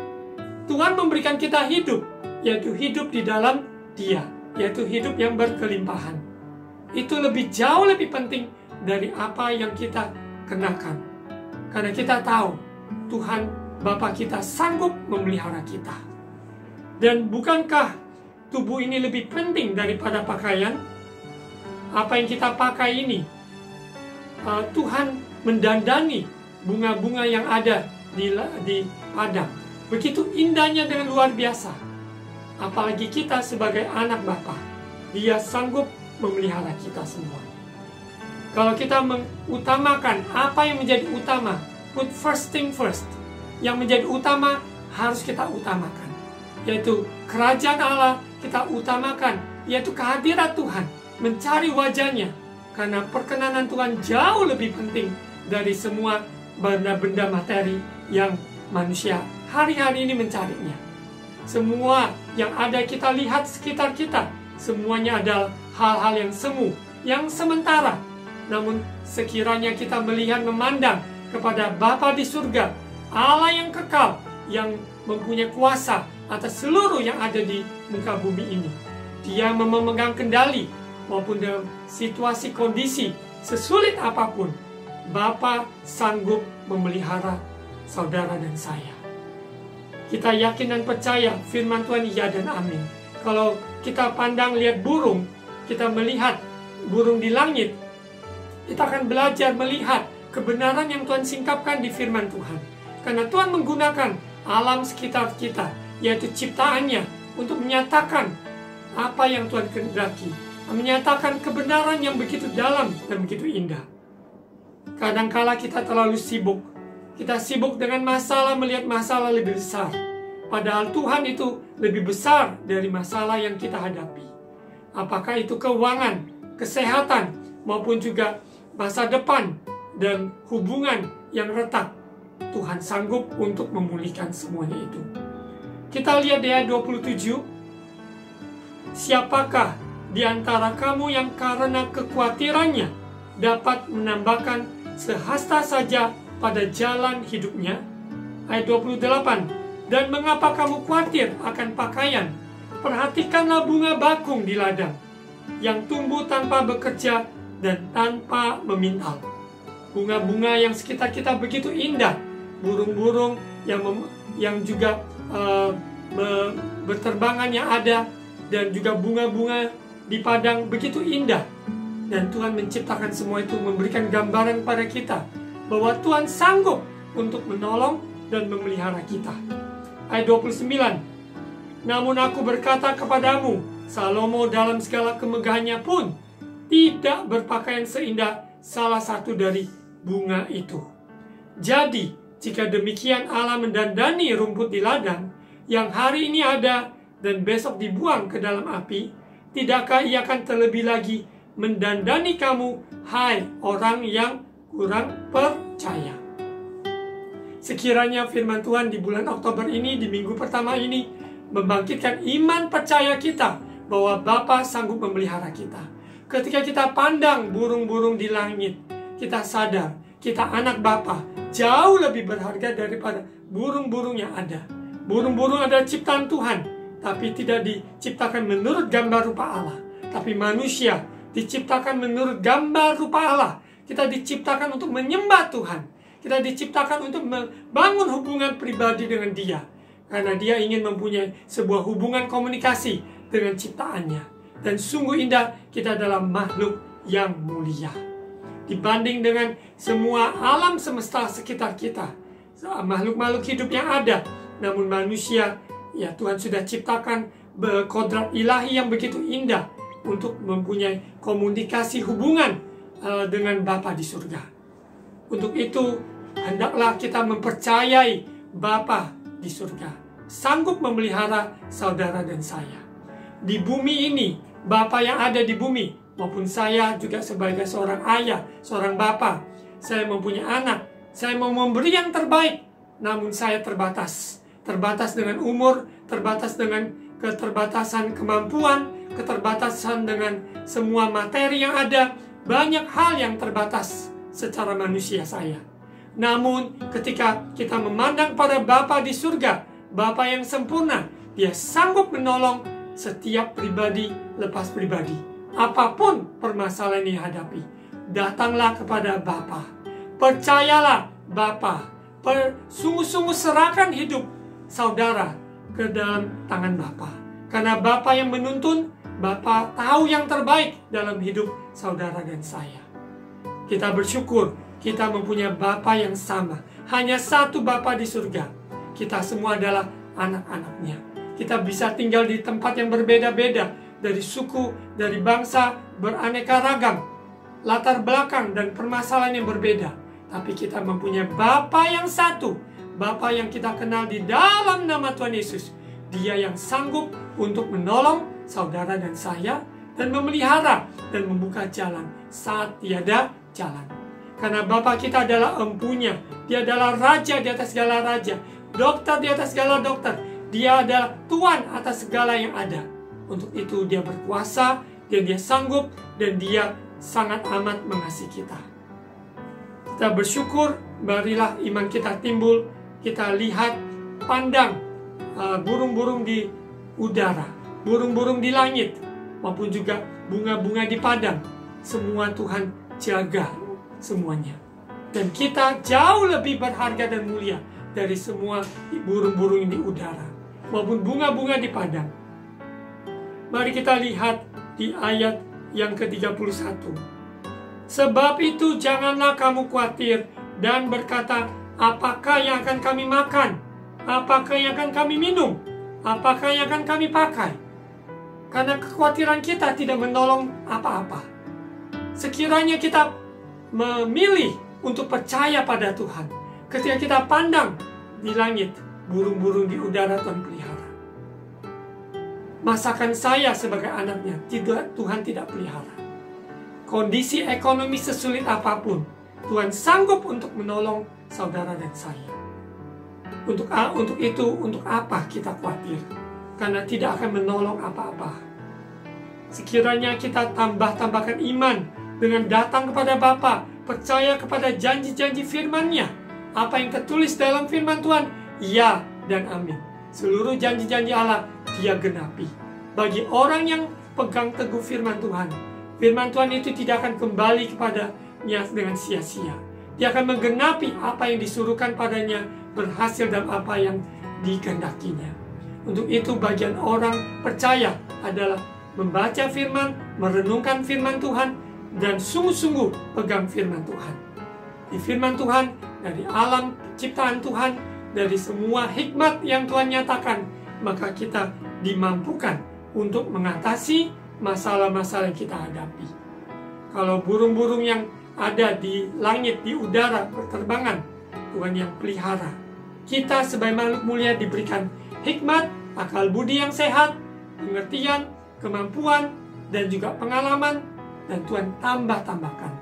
[SPEAKER 4] Tuhan memberikan kita hidup, yaitu hidup di dalam Dia, yaitu hidup yang berkelimpahan. Itu jauh lebih penting dari apa yang kita kenakan. Karena kita tahu Tuhan Bapa kita sanggup memelihara kita. Dan bukankah tubuh ini lebih penting daripada pakaian? Apa yang kita pakai ini, Tuhan mendandani bunga-bunga yang ada di padang. Begitu indahnya dengan luar biasa. Apalagi kita sebagai anak Bapa, Dia sanggup memelihara kita semua. Kalau kita mengutamakan apa yang menjadi utama, put first thing first, yang menjadi utama harus kita utamakan, yaitu kerajaan Allah kita utamakan, yaitu kehadiran Tuhan, mencari wajahnya, karena perkenanan Tuhan jauh lebih penting dari semua benda-benda materi yang manusia hari-hari ini mencarinya. Semua yang ada kita lihat sekitar kita, semuanya adalah hal-hal yang semu, yang sementara. Namun sekiranya kita melihat, memandang kepada Bapa di surga, Allah yang kekal, yang mempunyai kuasa atas seluruh yang ada di muka bumi ini. Dia memegang kendali, maupun dalam situasi kondisi sesulit apapun, Bapa sanggup memelihara saudara dan saya. Kita yakin dan percaya firman Tuhan iya dan amin. Kalau kita pandang lihat burung, kita melihat burung di langit, kita akan belajar melihat kebenaran yang Tuhan singkapkan di firman Tuhan. Karena Tuhan menggunakan alam sekitar kita, yaitu ciptaannya, untuk menyatakan apa yang Tuhan kehendaki, menyatakan kebenaran yang begitu dalam dan begitu indah. Kadangkala kita terlalu sibuk. Kita sibuk dengan masalah, melihat masalah lebih besar. Padahal Tuhan itu lebih besar dari masalah yang kita hadapi. Apakah itu keuangan, kesehatan, maupun juga masa depan dan hubungan yang retak. Tuhan sanggup untuk memulihkan semuanya itu. Kita lihat di ayat 27. Siapakah di antara kamu yang karena kekhawatirannya dapat menambahkan sehasta saja pada jalan hidupnya? Ayat 28. Dan mengapa kamu khawatir akan pakaian? Perhatikanlah bunga bakung di ladang, yang tumbuh tanpa bekerja dan tanpa memintal. Bunga-bunga yang sekitar kita begitu indah, burung-burung yang juga berterbangan yang ada, dan juga bunga-bunga di padang begitu indah. Dan Tuhan menciptakan semua itu, memberikan gambaran pada kita bahwa Tuhan sanggup untuk menolong dan memelihara kita. Ayat 29. Namun aku berkata kepadamu, Salomo dalam segala kemegahannya pun tidak berpakaian seindah salah satu dari bunga itu. Jadi, jika demikian Allah mendandani rumput di ladang yang hari ini ada dan besok dibuang ke dalam api, tidakkah Ia akan terlebih lagi mendandani kamu, hai orang yang kurang percaya? Sekiranya firman Tuhan di bulan Oktober ini, di minggu pertama ini, membangkitkan iman percaya kita bahwa Bapa sanggup memelihara kita. Ketika kita pandang burung-burung di langit, kita sadar kita anak Bapa jauh lebih berharga daripada burung-burung yang ada. Burung-burung adalah ciptaan Tuhan, tapi tidak diciptakan menurut gambar rupa Allah. Tapi manusia diciptakan menurut gambar rupa Allah. Kita diciptakan untuk menyembah Tuhan. Kita diciptakan untuk membangun hubungan pribadi dengan Dia. Karena Dia ingin mempunyai sebuah hubungan komunikasi dengan ciptaannya. Dan sungguh indah, kita adalah makhluk yang mulia. Dibanding dengan semua alam semesta sekitar kita, makhluk-makhluk hidup yang ada. Namun manusia, ya Tuhan sudah ciptakan kodrat ilahi yang begitu indah untuk mempunyai komunikasi hubungan dengan Bapa di surga. Untuk itu, hendaklah kita mempercayai Bapa di surga sanggup memelihara saudara dan saya. Di bumi ini, Bapa yang ada di bumi, maupun saya juga sebagai seorang ayah, seorang bapa, saya mempunyai anak, saya mau memberi yang terbaik, namun saya terbatas. Terbatas dengan umur, terbatas dengan keterbatasan kemampuan, keterbatasan dengan semua materi yang ada, banyak hal yang terbatas secara manusia saya. Namun ketika kita memandang pada Bapa di surga, Bapa yang sempurna, Dia sanggup menolong setiap pribadi lepas pribadi. Apapun permasalahan yang dihadapi, datanglah kepada Bapa. Percayalah Bapa. Sungguh-sungguh serahkan hidup saudara ke dalam tangan Bapa. Karena Bapa yang menuntun, Bapa tahu yang terbaik dalam hidup saudara dan saya. Kita bersyukur kita mempunyai Bapa yang sama. Hanya satu Bapa di surga. Kita semua adalah anak-anaknya. Kita bisa tinggal di tempat yang berbeda-beda, dari suku, dari bangsa, beraneka ragam, latar belakang dan permasalahan yang berbeda. Tapi kita mempunyai Bapa yang satu, Bapa yang kita kenal di dalam nama Tuhan Yesus. Dia yang sanggup untuk menolong saudara dan saya, dan memelihara dan membuka jalan saat tiada jalan. Karena Bapa kita adalah empunya. Dia adalah raja di atas segala raja, dokter di atas segala dokter. Dia adalah Tuhan atas segala yang ada. Untuk itu Dia berkuasa, dan Dia sanggup, dan Dia sangat amat mengasihi kita. Kita bersyukur, marilah iman kita timbul. Kita lihat, pandang burung-burung di udara, burung-burung di langit, maupun juga bunga-bunga di padang. Semua Tuhan jaga semuanya. Dan kita jauh lebih berharga dan mulia dari semua burung-burung di udara, maupun bunga-bunga di padang. Mari kita lihat di ayat yang ke-31. Sebab itu janganlah kamu khawatir dan berkata, apakah yang akan kami makan? Apakah yang akan kami minum? Apakah yang akan kami pakai? Karena kekhawatiran kita tidak menolong apa-apa. Sekiranya kita memilih untuk percaya pada Tuhan, ketika kita pandang di langit, burung-burung di udara Tuhan pelihara. Masakan saya sebagai anaknya, Tuhan tidak pelihara. Kondisi ekonomi sesulit apapun, Tuhan sanggup untuk menolong saudara dan saya. Untuk itu, untuk apa kita khawatir? Karena tidak akan menolong apa-apa. Sekiranya kita tambahkan iman dengan datang kepada Bapa, percaya kepada janji-janji firman-Nya. Apa yang tertulis dalam firman Tuhan, ya dan amin. Seluruh janji-janji Allah Dia genapi. Bagi orang yang pegang teguh firman Tuhan itu tidak akan kembali kepadanya dengan sia-sia. Dia akan menggenapi apa yang disuruhkan padanya, berhasil dalam apa yang dikehendakinya. Untuk itu bagian orang percaya adalah membaca firman, merenungkan firman Tuhan, dan sungguh-sungguh pegang firman Tuhan. Di firman Tuhan, dari alam ciptaan Tuhan, dari semua hikmat yang Tuhan nyatakan, maka kita dimampukan untuk mengatasi masalah-masalah yang kita hadapi. Kalau burung-burung yang ada di langit, di udara, berterbangan, Tuhan yang pelihara. Kita sebagai makhluk mulia diberikan hikmat, akal budi yang sehat, pengertian, kemampuan, dan juga pengalaman, dan Tuhan tambahkan.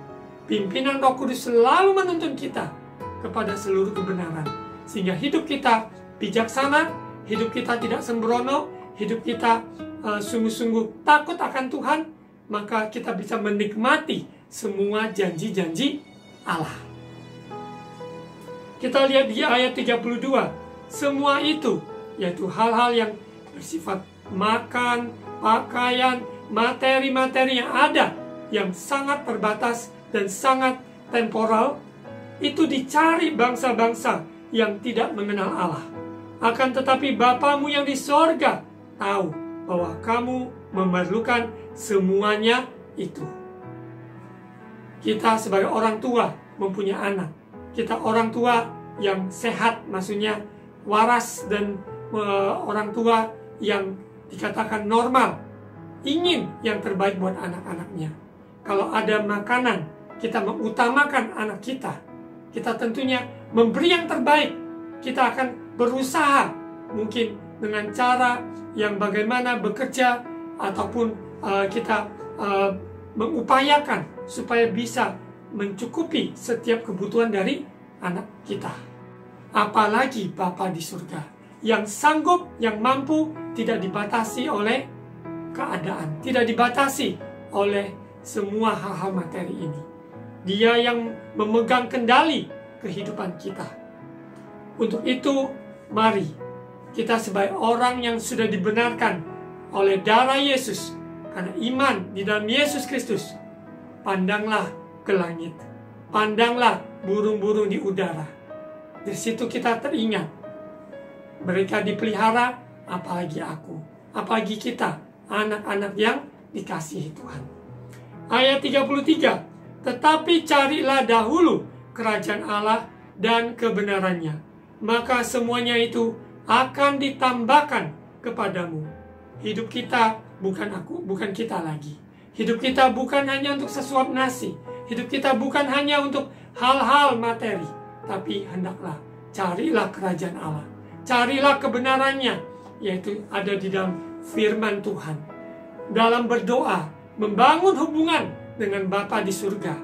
[SPEAKER 4] Pimpinan Roh Kudus selalu menuntun kita kepada seluruh kebenaran, sehingga hidup kita bijaksana, hidup kita tidak sembrono, hidup kita sungguh-sungguh takut akan Tuhan, maka kita bisa menikmati semua janji-janji Allah. Kita lihat di ayat 32, semua itu, yaitu hal-hal yang bersifat makan, pakaian, materi-materi yang ada, yang sangat terbatas dan sangat temporal, itu dicari bangsa-bangsa yang tidak mengenal Allah. Akan tetapi Bapamu yang di sorga tahu bahwa kamu memerlukan semuanya itu. Kita sebagai orang tua mempunyai anak. Kita orang tua yang sehat, maksudnya waras, dan orang tua yang dikatakan normal, ingin yang terbaik buat anak-anaknya. Kalau ada makanan, kita mengutamakan anak kita. Kita tentunya memberi yang terbaik. Kita akan berusaha mungkin dengan cara yang bagaimana bekerja, ataupun kita mengupayakan supaya bisa mencukupi setiap kebutuhan dari anak kita. Apalagi Bapa di surga yang sanggup, yang mampu, tidak dibatasi oleh keadaan, tidak dibatasi oleh semua hal-hal materi ini. Dia yang memegang kendali kehidupan kita. Untuk itu, mari kita sebagai orang yang sudah dibenarkan oleh darah Yesus, karena iman di dalam Yesus Kristus, pandanglah ke langit, pandanglah burung-burung di udara. Di situ kita teringat, mereka dipelihara, apalagi aku, apalagi kita, anak-anak yang dikasihi Tuhan. Ayat 33, tetapi carilah dahulu kerajaan Allah dan kebenarannya, maka semuanya itu akan ditambahkan kepadamu. Hidup kita bukan kita lagi. Hidup kita bukan hanya untuk sesuap nasi. Hidup kita bukan hanya untuk hal-hal materi. Tapi hendaklah carilah kerajaan Allah. Carilah kebenarannya, yaitu ada di dalam firman Tuhan. Dalam berdoa, membangun hubungan dengan Bapa di surga.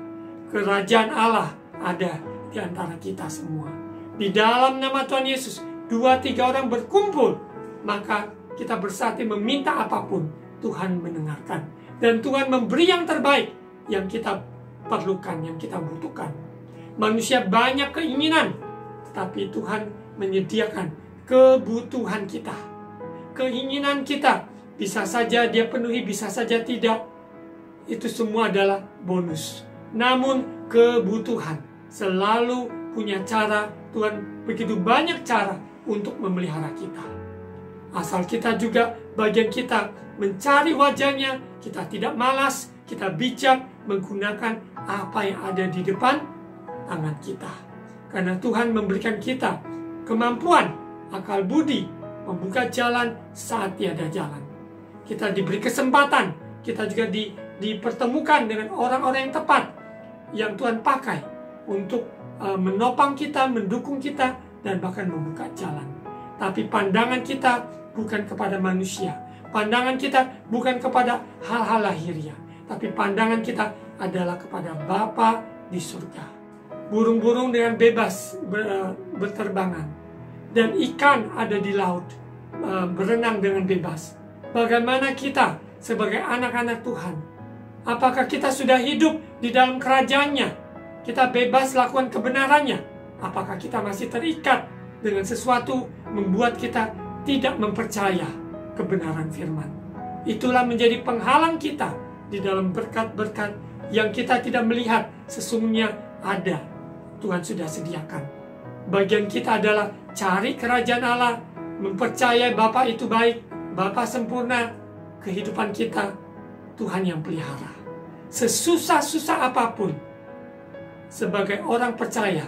[SPEAKER 4] Kerajaan Allah ada di antara kita semua. Di dalam nama Tuhan Yesus, 2-3 orang berkumpul, maka kita bersatu meminta apapun, Tuhan mendengarkan. Dan Tuhan memberi yang terbaik yang kita perlukan, yang kita butuhkan. Manusia banyak keinginan, tetapi Tuhan menyediakan kebutuhan kita. Keinginan kita bisa saja dia penuhi, bisa saja tidak. Itu semua adalah bonus. Namun kebutuhan selalu punya cara. Tuhan begitu banyak cara untuk memelihara kita. Asal kita juga, bagian kita mencari wajahnya, kita tidak malas, kita bijak menggunakan apa yang ada di depan tangan kita. Karena Tuhan memberikan kita kemampuan, akal budi, membuka jalan saat tiada jalan. kita diberi kesempatan, kita juga dipertemukan dengan orang-orang yang tepat, yang Tuhan pakai untuk menopang kita, mendukung kita, dan bahkan membuka jalan. Tapi pandangan kita bukan kepada manusia, pandangan kita bukan kepada hal-hal lahiriah, tapi pandangan kita adalah kepada Bapa di surga. Burung-burung dengan bebas berterbangan, dan ikan ada di laut berenang dengan bebas. Bagaimana kita sebagai anak-anak Tuhan? Apakah kita sudah hidup di dalam kerajaan-Nya? Kita bebas lakukan kebenarannya? Apakah kita masih terikat dengan sesuatu membuat kita tidak mempercaya kebenaran firman? Itulah menjadi penghalang kita di dalam berkat-berkat yang kita tidak melihat sesungguhnya ada. Tuhan sudah sediakan. Bagian kita adalah cari kerajaan Allah, mempercayai Bapa itu baik, Bapa sempurna, kehidupan kita Tuhan yang pelihara. Sesusah-susah apapun, sebagai orang percaya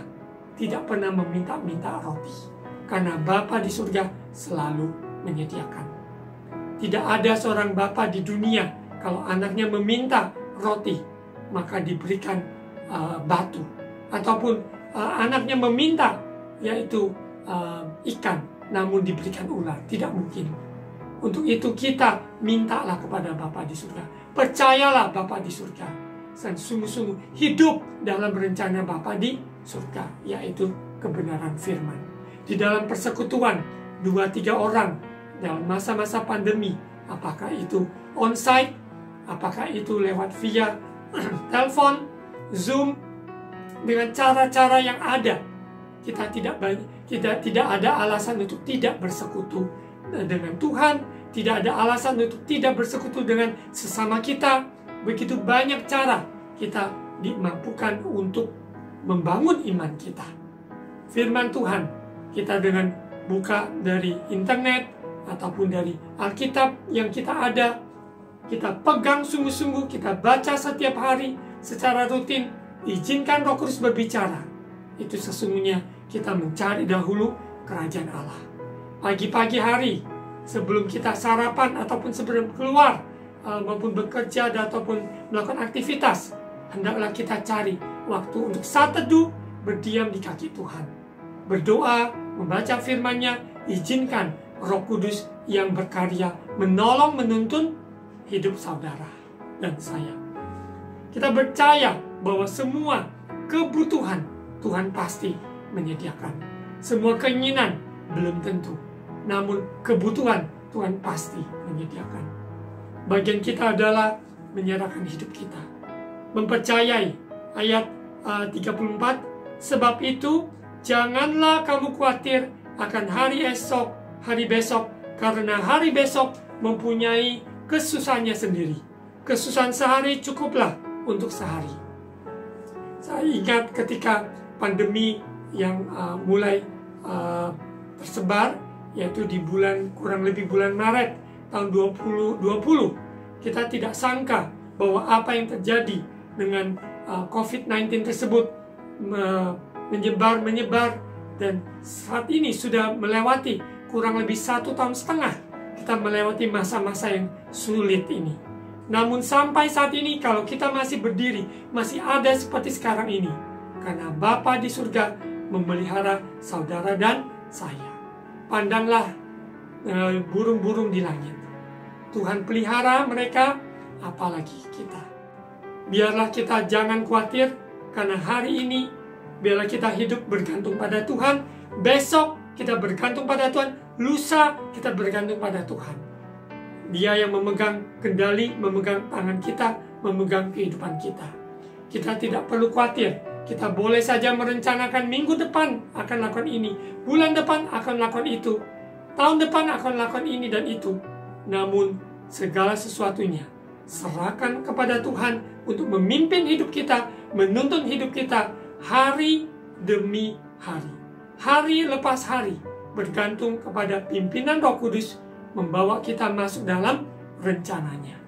[SPEAKER 4] tidak pernah meminta-minta roti, karena Bapa di surga selalu menyediakan. Tidak ada seorang bapa di dunia kalau anaknya meminta roti maka diberikan batu, ataupun anaknya meminta yaitu ikan namun diberikan ular. Tidak mungkin. Untuk itu kita mintalah kepada Bapa di surga. Percayalah Bapa di surga, dan sungguh-sungguh hidup dalam rencana Bapa di surga, yaitu kebenaran firman. Di dalam persekutuan 2-3 orang dalam masa-masa pandemi, apakah itu onsite, apakah itu lewat via telepon, Zoom, dengan cara-cara yang ada, kita tidak ada alasan untuk tidak bersekutu dengan Tuhan, tidak ada alasan untuk tidak bersekutu dengan sesama kita. Begitu banyak cara kita dimampukan untuk membangun iman kita. Firman Tuhan, kita dengan buka dari internet ataupun dari Alkitab yang kita ada, kita pegang sungguh-sungguh, kita baca setiap hari secara rutin, izinkan Roh Kudus berbicara. Itu sesungguhnya kita mencari dahulu kerajaan Allah. Pagi-pagi hari, sebelum kita sarapan ataupun sebelum keluar maupun bekerja ataupun melakukan aktivitas, hendaklah kita cari waktu untuk saat teduh, berdiam di kaki Tuhan, berdoa, membaca firman-Nya. Izinkan Roh Kudus yang berkarya menolong menuntun hidup saudara dan saya. Kita percaya bahwa semua kebutuhan Tuhan pasti menyediakan. Semua keinginan belum tentu, namun kebutuhan Tuhan pasti menyediakan. Bagian kita adalah menyerahkan hidup kita, mempercayai ayat 34. Sebab itu janganlah kamu khawatir akan hari besok, karena hari besok mempunyai kesusahannya sendiri. Kesusahan sehari cukuplah untuk sehari. Saya ingat ketika pandemi yang mulai tersebar, yaitu di kurang lebih bulan Maret tahun 2020, kita tidak sangka bahwa apa yang terjadi dengan COVID-19 tersebut menyebar, dan saat ini sudah melewati kurang lebih 1,5 tahun. Kita melewati masa-masa yang sulit ini. Namun sampai saat ini kalau kita masih berdiri, masih ada seperti sekarang ini, karena Bapa di surga memelihara saudara dan saya. Pandanglah burung-burung di langit. Tuhan pelihara mereka, apalagi kita. Biarlah kita jangan khawatir, karena hari ini biarlah kita hidup bergantung pada Tuhan. Besok kita bergantung pada Tuhan. Lusa kita bergantung pada Tuhan. Dia yang memegang kendali, memegang tangan kita, memegang kehidupan kita. Kita tidak perlu khawatir. Kita boleh saja merencanakan minggu depan akan lakukan ini, bulan depan akan lakukan itu, tahun depan akan lakukan ini dan itu. Namun segala sesuatunya serahkan kepada Tuhan untuk memimpin hidup kita, menuntun hidup kita hari demi hari, hari lepas hari, bergantung kepada pimpinan Roh Kudus membawa kita masuk dalam rencananya.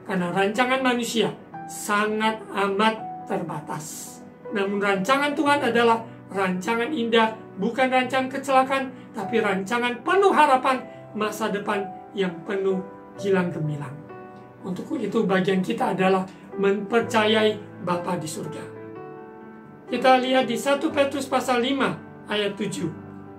[SPEAKER 4] Karena rancangan manusia sangat amat terbatas. Namun rancangan Tuhan adalah rancangan indah, bukan rancangan kecelakaan, tapi rancangan penuh harapan, masa depan yang penuh gilang gemilang. Untuk itu bagian kita adalah mempercayai Bapa di surga. Kita lihat di 1 Petrus pasal 5 ayat 7.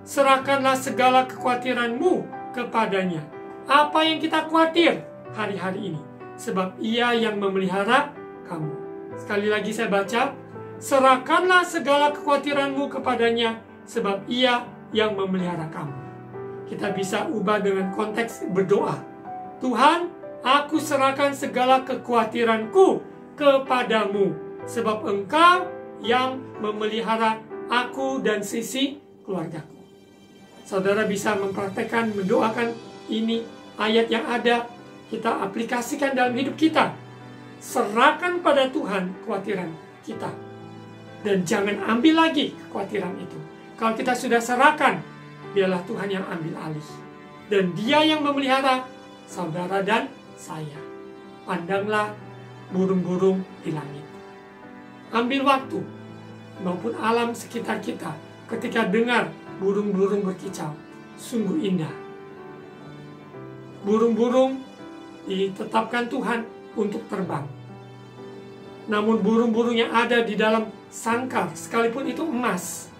[SPEAKER 4] Serahkanlah segala kekhawatiranmu kepadanya. Apa yang kita khawatir hari-hari ini? Sebab Ia yang memelihara kamu. Sekali lagi saya baca. Serahkanlah segala kekhawatiranmu kepadanya, sebab Ia yang memelihara kamu. Kita bisa ubah dengan konteks berdoa. Tuhan, aku serahkan segala kekhawatiranku kepadamu, sebab Engkau yang memelihara aku dan sisi keluargaku. Saudara bisa mempraktekkan, mendoakan ini, ayat yang ada, kita aplikasikan dalam hidup kita. Serahkan pada Tuhan kekhawatiran kita. Dan jangan ambil lagi kekhawatiran itu. Kalau kita sudah serahkan, biarlah Tuhan yang ambil alih. Dan Dia yang memelihara saudara dan saya. Pandanglah burung-burung di langit. Ambil waktu, maupun alam sekitar kita, ketika dengar burung-burung berkicau. Sungguh indah. Burung-burung ditetapkan Tuhan untuk terbang. Namun burung-burung yang ada di dalam sangkar, sekalipun itu emas,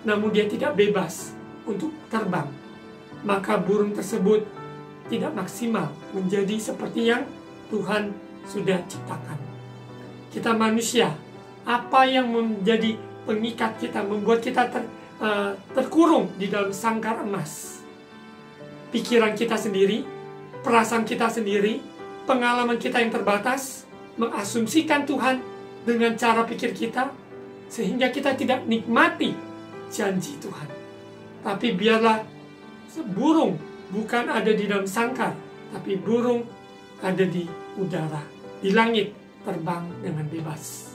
[SPEAKER 4] namun dia tidak bebas untuk terbang, maka burung tersebut tidak maksimal menjadi seperti yang Tuhan sudah ciptakan. Kita manusia, apa yang menjadi pengikat kita, membuat kita terkurung di dalam sangkar emas? Pikiran kita sendiri, perasaan kita sendiri, pengalaman kita yang terbatas, mengasumsikan Tuhan dengan cara pikir kita, sehingga kita tidak nikmati janji Tuhan. Tapi biarlah burung bukan ada di dalam sangkar, tapi burung ada di udara, di langit, terbang dengan bebas.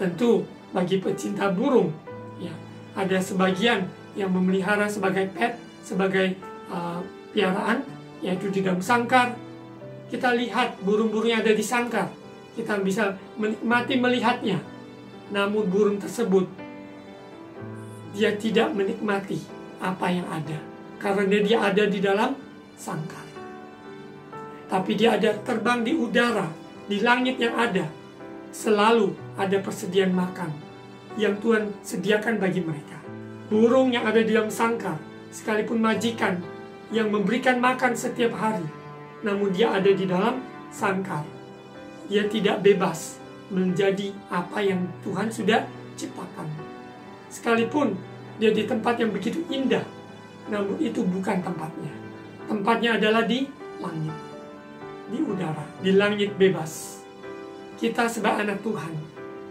[SPEAKER 4] Tentu bagi pecinta burung, ya, ada sebagian yang memelihara sebagai pet, sebagai piaraan, yaitu di dalam sangkar. Kita lihat burung-burung yang ada di sangkar, kita bisa menikmati melihatnya. Namun burung tersebut, dia tidak menikmati apa yang ada, karena dia ada di dalam sangkar. Tapi dia ada terbang di udara, di langit yang ada. Selalu ada persediaan makan yang Tuhan sediakan bagi mereka. Burung yang ada di dalam sangkar, sekalipun majikan yang memberikan makan setiap hari, namun dia ada di dalam sangkar. Dia tidak bebas menjadi apa yang Tuhan sudah ciptakan. Sekalipun dia di tempat yang begitu indah, namun itu bukan tempatnya. Tempatnya adalah di langit, di udara, di langit bebas. Kita sebagai anak Tuhan,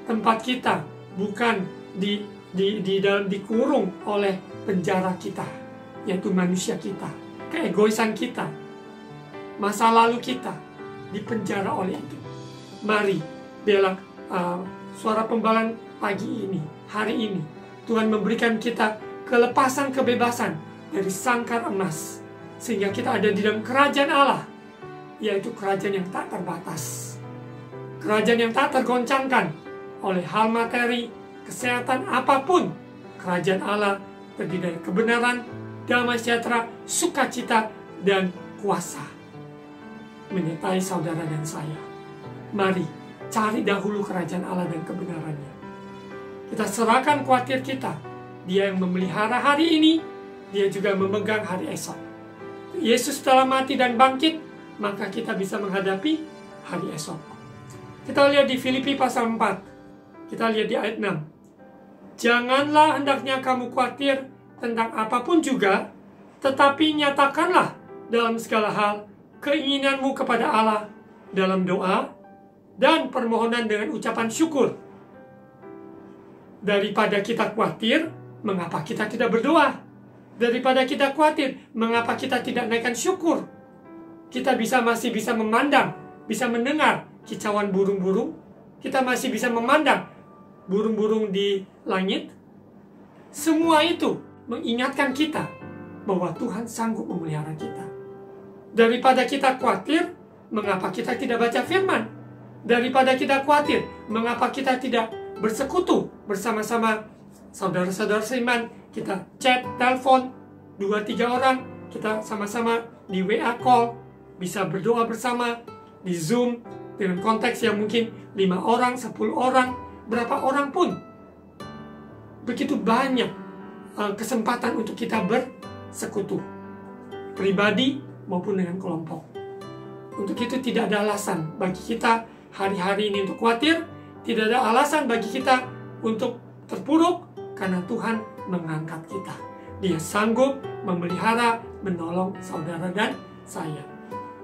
[SPEAKER 4] tempat kita bukan di dalam dikurung oleh penjara kita, yaitu manusia kita, keegoisan kita, masa lalu kita dipenjara oleh itu. Mari, biarlah suara pembalan pagi ini, hari ini, Tuhan memberikan kita kelepasan, kebebasan dari sangkar emas, sehingga kita ada di dalam kerajaan Allah, yaitu kerajaan yang tak terbatas, kerajaan yang tak tergoncangkan oleh hal materi, kesehatan, apapun. Kerajaan Allah terdiri dari kebenaran, damai sejahtera, sukacita, dan kuasa menyertai saudara dan saya. Mari cari dahulu kerajaan Allah dan kebenarannya. Kita serahkan khawatir kita. Dia yang memelihara hari ini, Dia juga memegang hari esok. Yesus telah mati dan bangkit, maka kita bisa menghadapi hari esok. Kita lihat di Filipi pasal 4. Kita lihat di ayat 6. Janganlah hendaknya kamu khawatir tentang apapun juga, tetapi nyatakanlah dalam segala hal keinginanmu kepada Allah dalam doa dan permohonan dengan ucapan syukur. Daripada kita khawatir, mengapa kita tidak berdoa? Daripada kita khawatir, mengapa kita tidak naikkan syukur? Kita masih bisa memandang, bisa mendengar kicauan burung-burung. Kita masih bisa memandang burung-burung di langit. Semua itu mengingatkan kita bahwa Tuhan sanggup memelihara kita. Daripada kita khawatir, mengapa kita tidak baca firman? Daripada kita khawatir, mengapa kita tidak bersekutu bersama-sama saudara-saudara seiman? Kita chat, telepon, 2-3 orang, kita sama-sama di WA call, bisa berdoa bersama di Zoom dengan konteks yang mungkin 5 orang, 10 orang, berapa orang pun. Begitu banyak kesempatan untuk kita bersekutu, pribadi maupun dengan kelompok. Untuk itu tidak ada alasan bagi kita hari-hari ini untuk khawatir, tidak ada alasan bagi kita untuk terpuruk, karena Tuhan mengangkat kita. Dia sanggup memelihara, menolong saudara dan saya.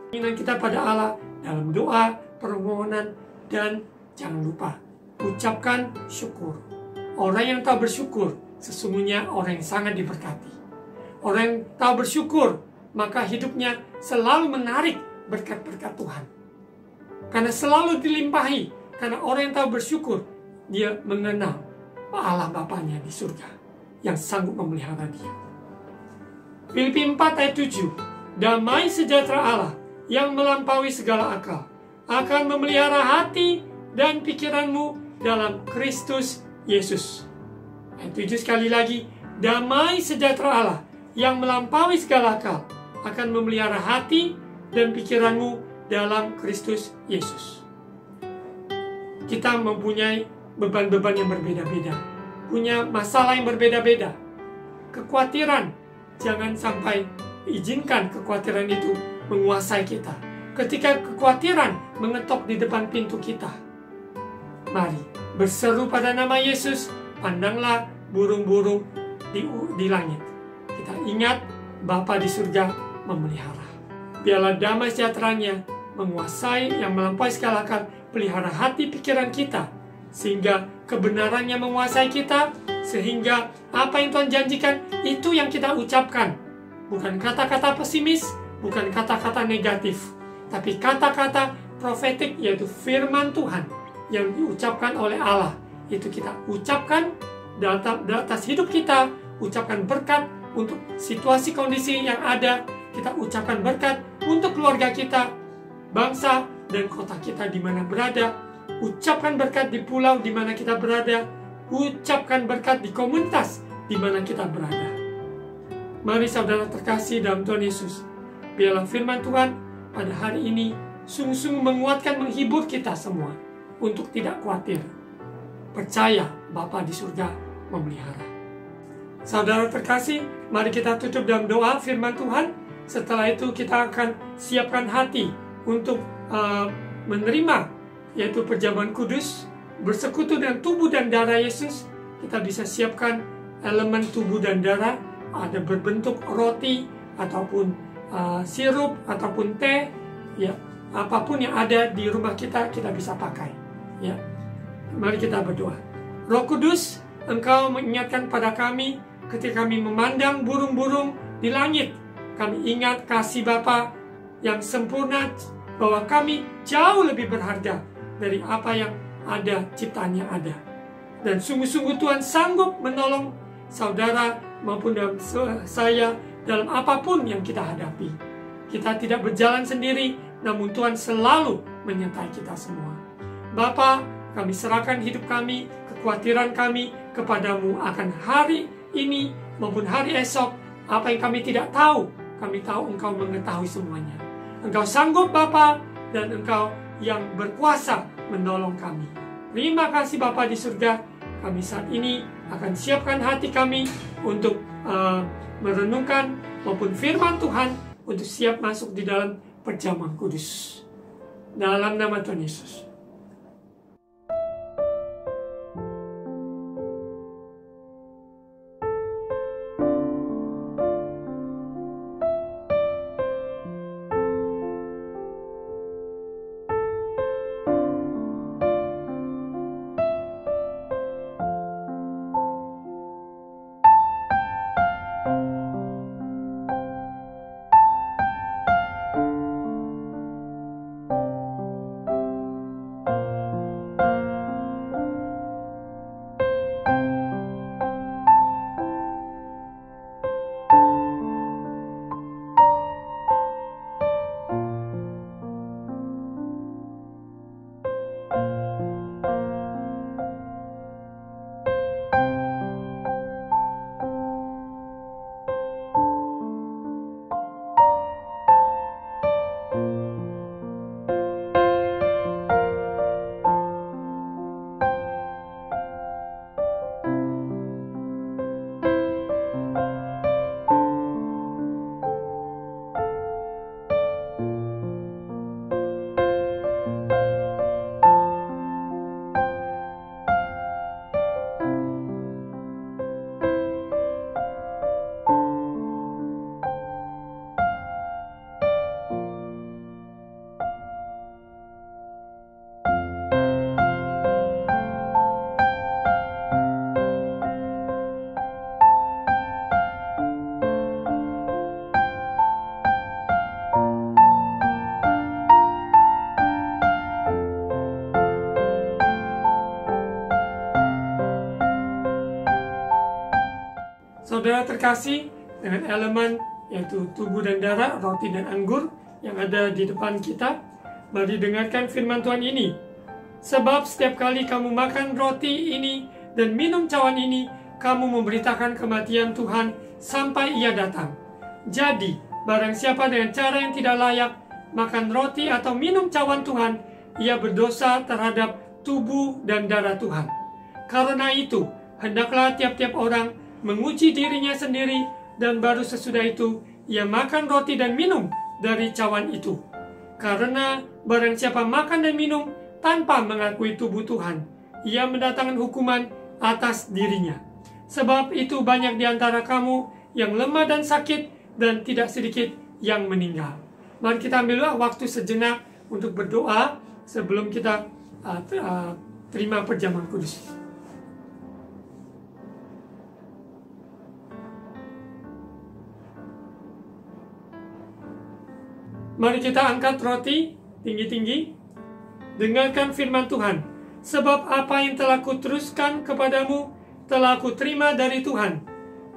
[SPEAKER 4] Keinginan kita pada Allah dalam doa, permohonan, dan jangan lupa ucapkan syukur. Orang yang tahu bersyukur sesungguhnya orang yang sangat diberkati. Orang yang tahu bersyukur maka hidupnya selalu menarik berkat-berkat Tuhan. Karena selalu dilimpahi. Karena orang yang tahu bersyukur, dia mengenal Allah Bapanya di surga yang sanggup memelihara dia. Filipi 4 ayat 7. Damai sejahtera Allah yang melampaui segala akal akan memelihara hati dan pikiranmu dalam Kristus Yesus. Ayat 7 sekali lagi. Damai sejahtera Allah yang melampaui segala akal akan memelihara hati dan pikiranmu dalam Kristus Yesus. Kita mempunyai beban-beban yang berbeda-beda, punya masalah yang berbeda-beda. Kekhawatiran, jangan sampai izinkan kekhawatiran itu menguasai kita. Ketika kekhawatiran mengetok di depan pintu kita, mari berseru pada nama Yesus, pandanglah burung-burung di langit. Kita ingat Bapa di surga memelihara. Biarlah damai sejahteranya menguasai yang melampaui segala akal, pelihara hati pikiran kita, sehingga kebenarannya menguasai kita, sehingga apa yang Tuhan janjikan itu yang kita ucapkan. Bukan kata-kata pesimis, bukan kata-kata negatif, tapi kata-kata profetik, yaitu firman Tuhan yang diucapkan oleh Allah. Itu kita ucapkan di atas hidup kita, ucapkan berkat untuk situasi kondisi yang ada, kita ucapkan berkat untuk keluarga kita, bangsa dan kota kita di mana berada, ucapkan berkat di pulau di mana kita berada, ucapkan berkat di komunitas di mana kita berada. Mari saudara terkasih dalam Tuhan Yesus, biarlah firman Tuhan pada hari ini sungguh-sungguh menguatkan, menghibur kita semua untuk tidak khawatir. Percaya Bapa di surga memelihara. Saudara terkasih, mari kita tutup dalam doa firman Tuhan. Setelah itu kita akan siapkan hati untuk menerima, yaitu perjamuan kudus, bersekutu dengan tubuh dan darah Yesus. Kita bisa siapkan elemen tubuh dan darah, ada berbentuk roti, ataupun sirup, ataupun teh, ya, apapun yang ada di rumah kita, kita bisa pakai. Ya, mari kita berdoa. Roh Kudus, Engkau mengingatkan pada kami ketika kami memandang burung-burung di langit. Kami ingat kasih Bapa yang sempurna, bahwa kami jauh lebih berharga dari apa yang ada, ciptaan yang ada. Dan sungguh-sungguh Tuhan sanggup menolong saudara maupun dalam saya dalam apapun yang kita hadapi. Kita tidak berjalan sendiri, namun Tuhan selalu menyertai kita semua. Bapa, kami serahkan hidup kami, kekhawatiran kami kepadamu akan hari ini maupun hari esok. Apa yang kami tidak tahu, kami tahu Engkau mengetahui semuanya. Engkau sanggup Bapa, dan Engkau yang berkuasa menolong kami. Terima kasih Bapa di surga. Kami saat ini akan siapkan hati kami untuk merenungkan maupun firman Tuhan, untuk siap masuk di dalam perjamuan kudus. Dalam nama Tuhan Yesus. Saudara terkasih, dengan elemen yaitu tubuh dan darah, roti dan anggur yang ada di depan kita, mari dengarkan firman Tuhan ini. Sebab setiap kali kamu makan roti ini dan minum cawan ini, kamu memberitakan kematian Tuhan sampai Ia datang. Jadi, barang siapa dengan cara yang tidak layak makan roti atau minum cawan Tuhan, ia berdosa terhadap tubuh dan darah Tuhan. Karena itu, hendaklah tiap-tiap orang menguji dirinya sendiri, dan baru sesudah itu ia makan roti dan minum dari cawan itu. Karena barang siapa makan dan minum tanpa mengakui tubuh Tuhan, ia mendatangkan hukuman atas dirinya. Sebab itu banyak di antara kamu yang lemah dan sakit, dan tidak sedikit yang meninggal. Mari kita ambillah waktu sejenak untuk berdoa sebelum kita terima perjamuan kudus. Mari kita angkat roti tinggi-tinggi. Dengarkan firman Tuhan. Sebab apa yang telah kuteruskan kepadamu telah kuterima dari Tuhan,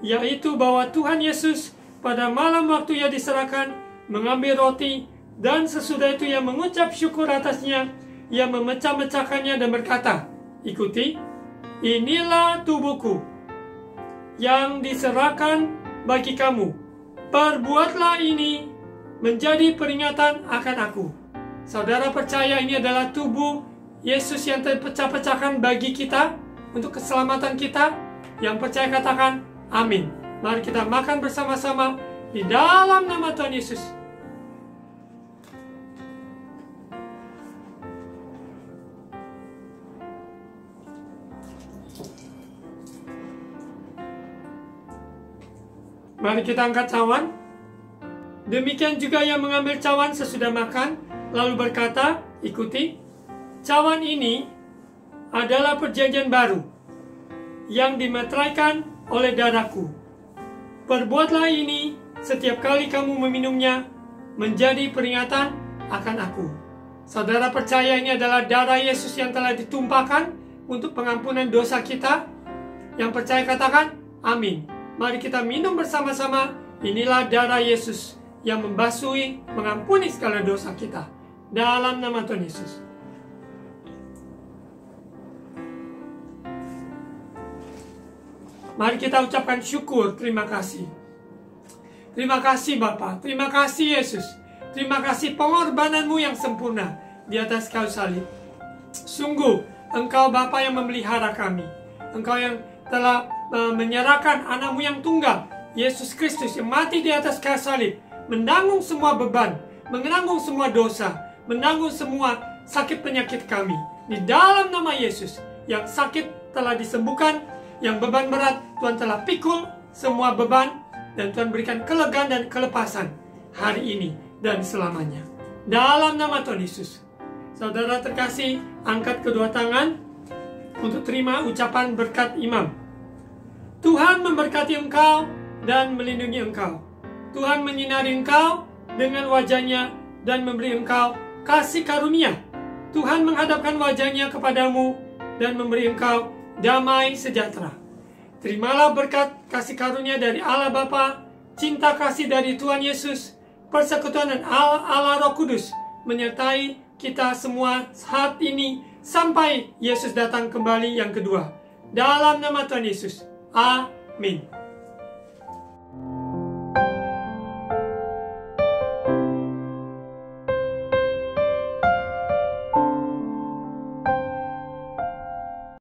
[SPEAKER 4] yaitu bahwa Tuhan Yesus pada malam waktu Ia diserahkan mengambil roti, dan sesudah itu Ia mengucap syukur atasnya, Ia memecah-mecahkannya dan berkata, ikuti, inilah tubuhku yang diserahkan bagi kamu. Perbuatlah ini menjadi peringatan akan aku. Saudara percaya ini adalah tubuh Yesus yang terpecah-pecahkan bagi kita, untuk keselamatan kita. Yang percaya katakan amin. Mari kita makan bersama-sama di dalam nama Tuhan Yesus. Mari kita angkat cawan. Demikian juga yang mengambil cawan sesudah makan, lalu berkata, ikuti, cawan ini adalah perjanjian baru yang dimeteraikan oleh darahku. Perbuatlah ini setiap kali kamu meminumnya menjadi peringatan akan aku. Saudara percaya ini adalah darah Yesus yang telah ditumpahkan untuk pengampunan dosa kita? Yang percaya katakan amin. Mari kita minum bersama-sama. Inilah darah Yesus yang membasuhi, mengampuni segala dosa kita. Dalam nama Tuhan Yesus. Mari kita ucapkan syukur, terima kasih. Terima kasih Bapa, terima kasih Yesus. Terima kasih pengorbananmu yang sempurna di atas kayu salib. Sungguh, Engkau Bapa yang memelihara kami. Engkau yang telah menyerahkan anakmu yang tunggal, Yesus Kristus, yang mati di atas kayu salib, menanggung semua beban, menanggung semua dosa, menanggung semua sakit penyakit kami. Di dalam nama Yesus, yang sakit telah disembuhkan, yang beban berat Tuhan telah pikul semua beban, dan Tuhan berikan kelegaan dan kelepasan hari ini dan selamanya. Dalam nama Tuhan Yesus. Saudara terkasih, angkat kedua tangan untuk terima ucapan berkat imam. Tuhan memberkati engkau dan melindungi engkau. Tuhan menyinari engkau dengan wajahnya dan memberi engkau kasih karunia. Tuhan menghadapkan wajahnya kepadamu dan memberi engkau damai sejahtera. Terimalah berkat kasih karunia dari Allah Bapa, cinta kasih dari Tuhan Yesus, persekutuan dan Allah Roh Kudus menyertai kita semua saat ini sampai Yesus datang kembali yang kedua. Dalam nama Tuhan Yesus. Amin.